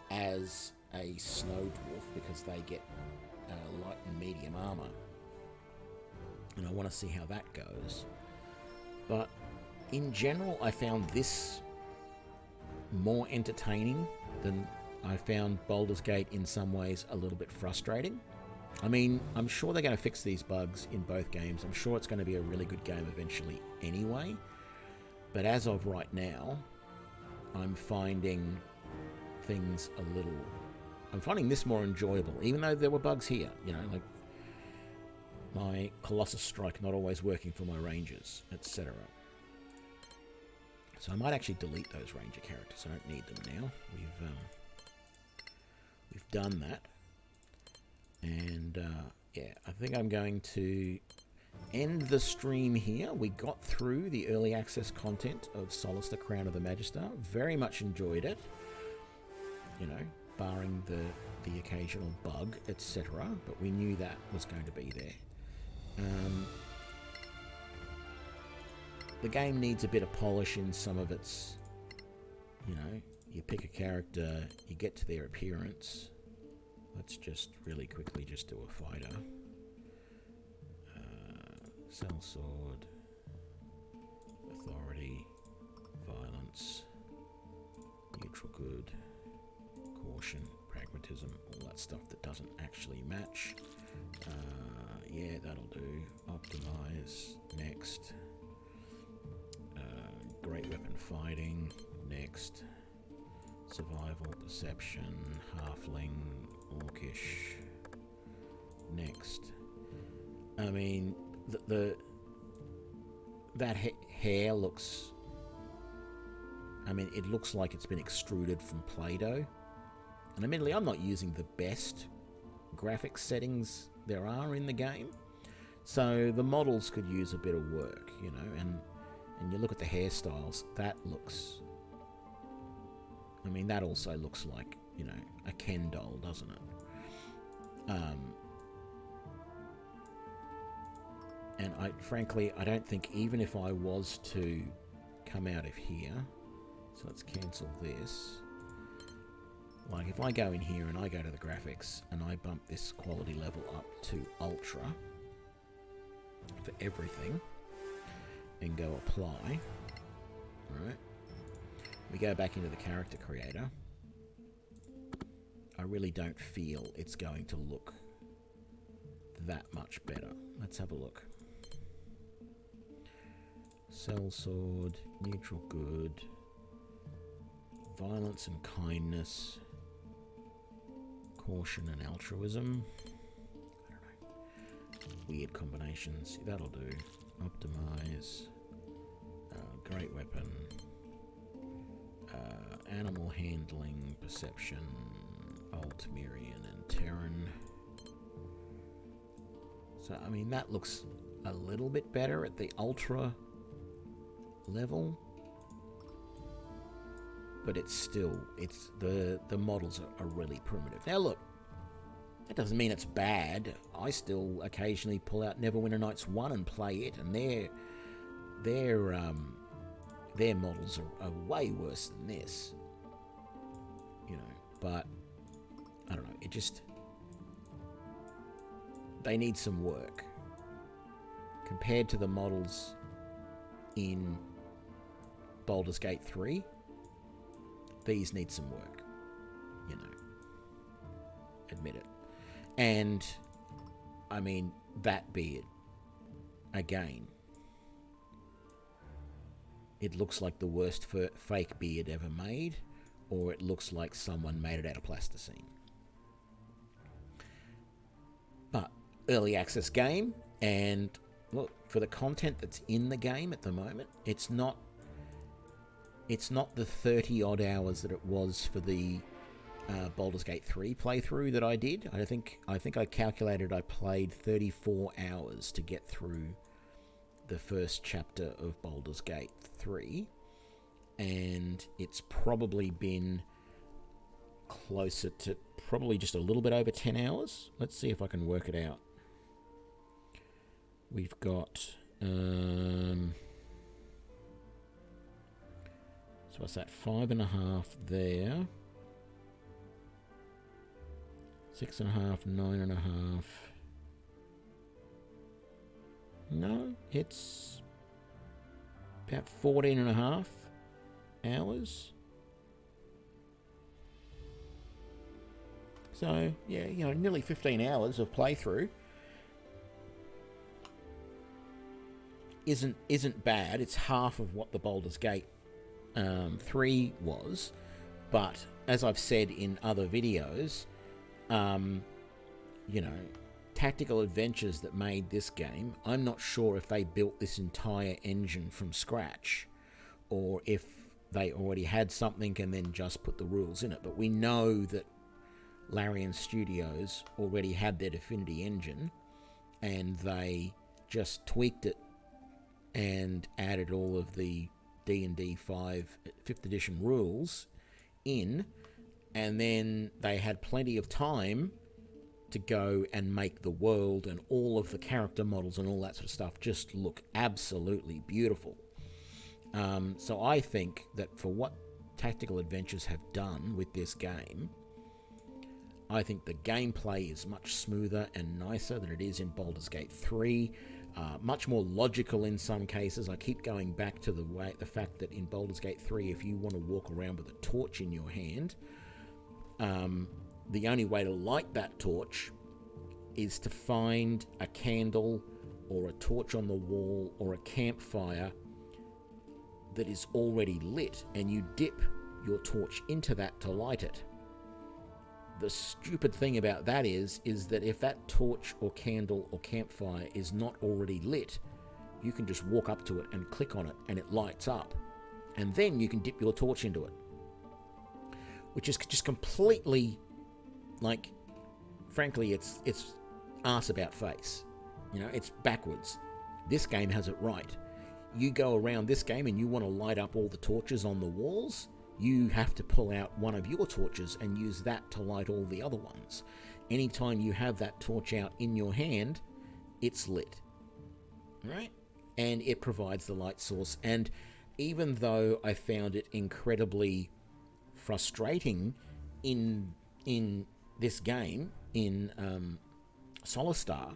as a snow dwarf, because they get light and medium armor, and I want to see how that goes. But in general, I found this more entertaining than I found Baldur's Gate in some ways a little bit frustrating. I mean, I'm sure they're going to fix these bugs in both games. I'm sure it's going to be a really good game eventually anyway. But as of right now, I'm finding things I'm finding this more enjoyable, even though there were bugs here, you know, like my Colossus Strike not always working for my Rangers, etc. So I might actually delete those Ranger characters. I don't need them now. We've done that. And yeah, I think I'm going to end the stream here. We got through the early access content of SOLASTA Crown of the Magister. Very much enjoyed it. You know, barring the occasional bug, etc. But we knew that was going to be there. The game needs a bit of polish in some of its, you know, you pick a character, you get to their appearance. Let's just really quickly just do a fighter. Sellsword, authority, violence, neutral good, caution, pragmatism, all that stuff that doesn't actually match. Yeah, that'll do. Optimize, next. Great weapon fighting, next. Survival, perception, halfling, orcish, next. I mean, that hair looks, I mean, it looks like it's been extruded from Play-Doh. And admittedly, I'm not using the best graphics settings there are in the game, so the models could use a bit of work, you know. And you look at the hairstyles, that looks, I mean, that also looks like, you know, a Ken doll, doesn't it? And frankly, I don't think, even if I was to come out of here, so let's cancel this. Like, if I go in here and I go to the graphics and I bump this quality level up to Ultra for everything and go apply, right? We go back into the character creator. I really don't feel it's going to look that much better. Let's have a look. Sellsword, neutral good, violence and kindness, caution and altruism. I don't know. Weird combinations. That'll do. Optimize. Great weapon. Animal handling, perception, Altmirian and Terran. So, I mean, that looks a little bit better at the ultra level. But it's still, the models are really primitive. Now look, that doesn't mean it's bad. I still occasionally pull out Neverwinter Nights 1 and play it, and their models are way worse than this. You know, but I don't know, it just, they need some work. Compared to the models in Baldur's Gate 3, these need some work. admit it. And, I mean, that beard, again, it looks like the worst fake beard ever made, or it looks like someone made it out of plasticine. But, early access game, and look, for the content that's in the game at the moment, it's not the 30 odd hours that it was for the Baldur's Gate 3 playthrough that I did. I think I calculated I played 34 hours to get through the first chapter of Baldur's Gate 3, and it's probably been closer to probably just a little bit over 10 hours. Let's see if I can work it out. We've got so what's that, 5.5 there, 6.5, 9.5. No, it's about 14.5 hours. So, yeah, nearly 15 hours of playthrough isn't bad. It's half of what the Baldur's Gate 3 was, but as I've said in other videos, tactical adventures that made this game, I'm not sure if they built this entire engine from scratch or if they already had something and then just put the rules in it. But we know that Larian Studios already had their Divinity engine, and they just tweaked it and added all of the D&D 5th edition rules in, and then they had plenty of time to go and make the world and all of the character models and all that sort of stuff just look absolutely beautiful. So I think that for what Tactical Adventures have done with this game, I think the gameplay is much smoother and nicer than it is in Baldur's Gate 3. Much more logical in some cases. I keep going back to the fact that in Baldur's Gate 3, if you want to walk around with a torch in your hand, the only way to light that torch is to find a candle or a torch on the wall or a campfire that is already lit, and you dip your torch into that to light it. The stupid thing about that is that if that torch or candle or campfire is not already lit, you can just walk up to it and click on it and it lights up. And then you can dip your torch into it. Which is just completely, like, frankly, it's arse about face. It's backwards. This game has it right. You go around this game and you want to light up all the torches on the walls, you have to pull out one of your torches and use that to light all the other ones. Anytime you have that torch out in your hand, it's lit. Right? And it provides the light source. And even though I found it incredibly frustrating in this game, in SOLASTA,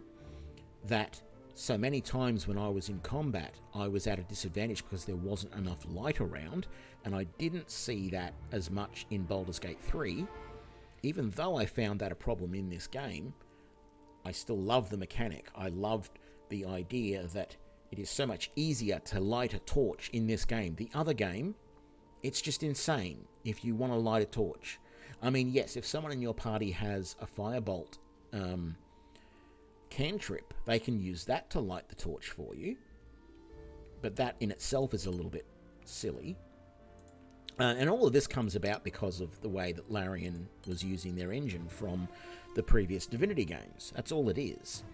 that so many times when I was in combat, I was at a disadvantage because there wasn't enough light around, and I didn't see that as much in Baldur's Gate 3. Even though I found that a problem in this game, I still love the mechanic. I loved the idea that it is so much easier to light a torch in this game. The other game, it's just insane if you want to light a torch. I mean, yes, if someone in your party has a firebolt cantrip, they can use that to light the torch for you. But that in itself is a little bit silly. And all of this comes about because of the way that Larian was using their engine from the previous Divinity games. That's all it is.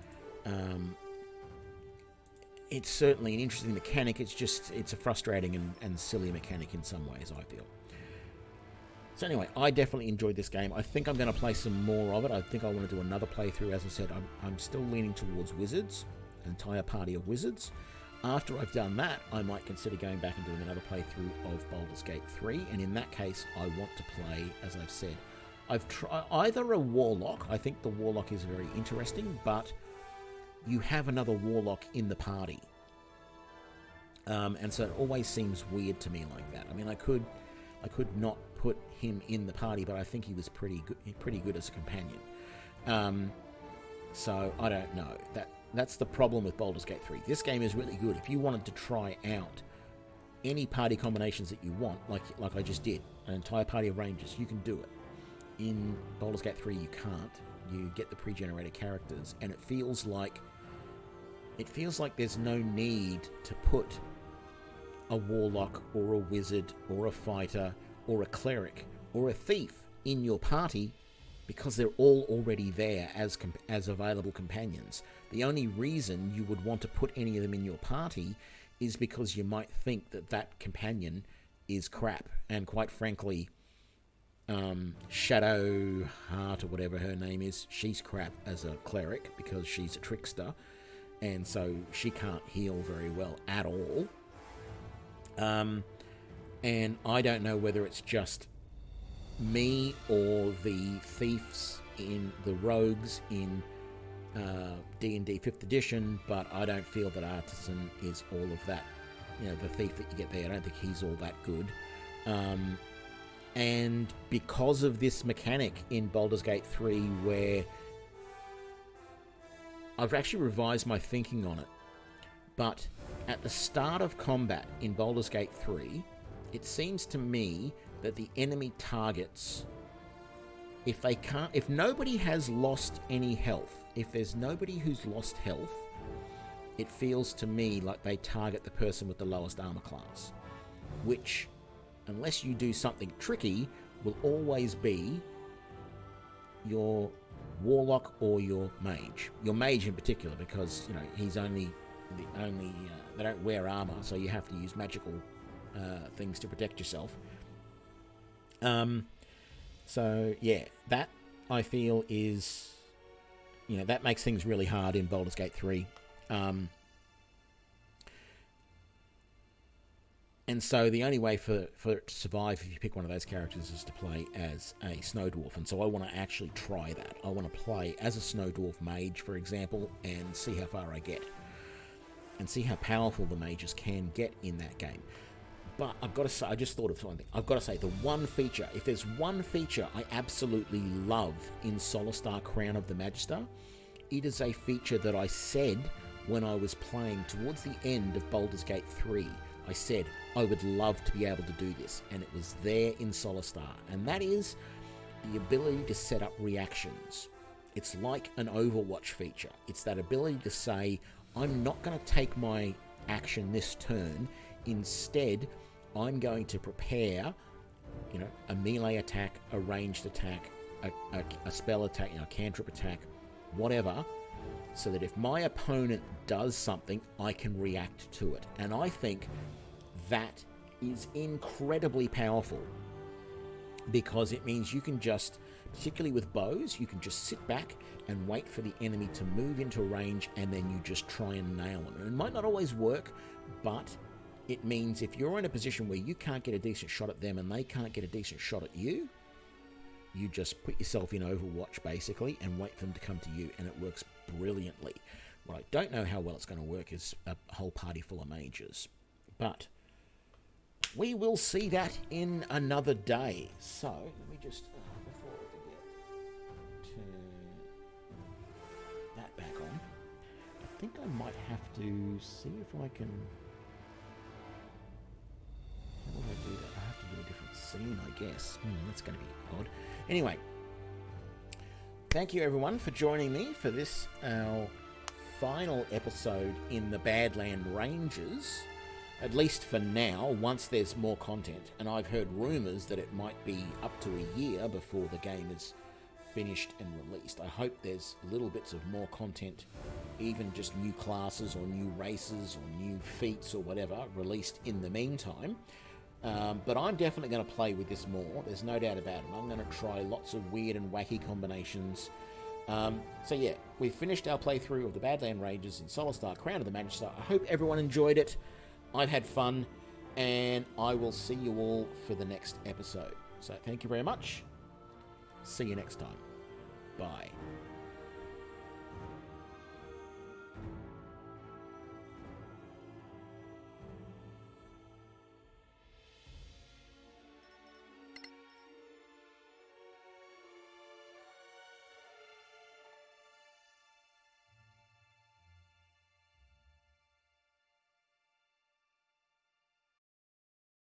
It's certainly an interesting mechanic. It's a frustrating and silly mechanic in some ways, I feel. So anyway, I definitely enjoyed this game. I think I'm going to play some more of it. I think I want to do another playthrough. As I said, I'm still leaning towards wizards, an entire party of wizards. After I've done that, I might consider going back and doing another playthrough of Baldur's Gate 3, and in that case, I want to play, as I've said, I've tried either a warlock. I think the warlock is very interesting, but you have another warlock in the party. And so it always seems weird to me like that. I mean, I could not put him in the party, but I think he was pretty good as a companion. So I don't know. That's the problem with Baldur's Gate 3. This game is really good. If you wanted to try out any party combinations that you want, like I just did, an entire party of Rangers, you can do it. In Baldur's Gate 3, you can't. You get the pre-generated characters, and it feels like there's no need to put a warlock or a wizard or a fighter or a cleric or a thief in your party, because they're all already there as available companions. The only reason you would want to put any of them in your party is because you might think that companion is crap. And quite frankly, Shadow Heart, or whatever her name is, she's crap as a cleric because she's a trickster, and so she can't heal very well at all. And I don't know whether it's just me or the thieves in the rogues in D&D 5th edition, but I don't feel that Artisan is all of that. The thief that you get there, I don't think he's all that good. And because of this mechanic in Baldur's Gate 3, where I've actually revised my thinking on it, but at the start of combat in Baldur's Gate 3, it seems to me that the enemy targets, if nobody has lost any health, if there's nobody who's lost health, it feels to me like they target the person with the lowest armor class, which, unless you do something tricky, will always be your warlock or your mage. Your mage in particular, because he's only they don't wear armor, so you have to use magical things to protect yourself. So yeah, that I feel is, that makes things really hard in Baldur's Gate 3. And so the only way for it to survive if you pick one of those characters is to play as a Snow Dwarf. And so I want to actually try that. I want to play as a Snow Dwarf mage, for example, and see how far I get. And see how powerful the mages can get in that game. But I've got to say, I just thought of something. I've got to say, the one feature, if there's one feature I absolutely love in SOLASTA Crown of the Magister, it is a feature that I said when I was playing towards the end of Baldur's Gate 3. I said I would love to be able to do this, and it was there in SOLASTA, and that is the ability to set up reactions. It's like an Overwatch feature. It's that ability to say, I'm not going to take my action this turn. Instead, I'm going to prepare, a melee attack, a ranged attack, a spell attack, a cantrip attack, whatever, so that if my opponent does something, I can react to it. And I think that is incredibly powerful, because it means you can just, particularly with bows, you can just sit back and wait for the enemy to move into range, and then you just try and nail them. And it might not always work, but it means if you're in a position where you can't get a decent shot at them and they can't get a decent shot at you, you just put yourself in Overwatch, basically, and wait for them to come to you, and it works brilliantly. What I don't know how well it's going to work is a whole party full of mages. But we will see that in another day. So, let me just, before I forget, turn that back on. I think I might have to see if I can... How do I do that? I have to do a different scene, I guess. That's going to be odd. Anyway, thank you everyone for joining me for this, our final episode in the Badland Rangers. At least for now, once there's more content. And I've heard rumours that it might be up to a year before the game is finished and released. I hope there's little bits of more content, even just new classes or new races or new feats or whatever, released in the meantime. But I'm definitely going to play with this more. There's no doubt about it. I'm going to try lots of weird and wacky combinations. So yeah, we've finished our playthrough of the Badland Rangers in SOLASTA Crown of the Magister. I hope everyone enjoyed it. I've had fun, and I will see you all for the next episode. So thank you very much. See you next time. Bye.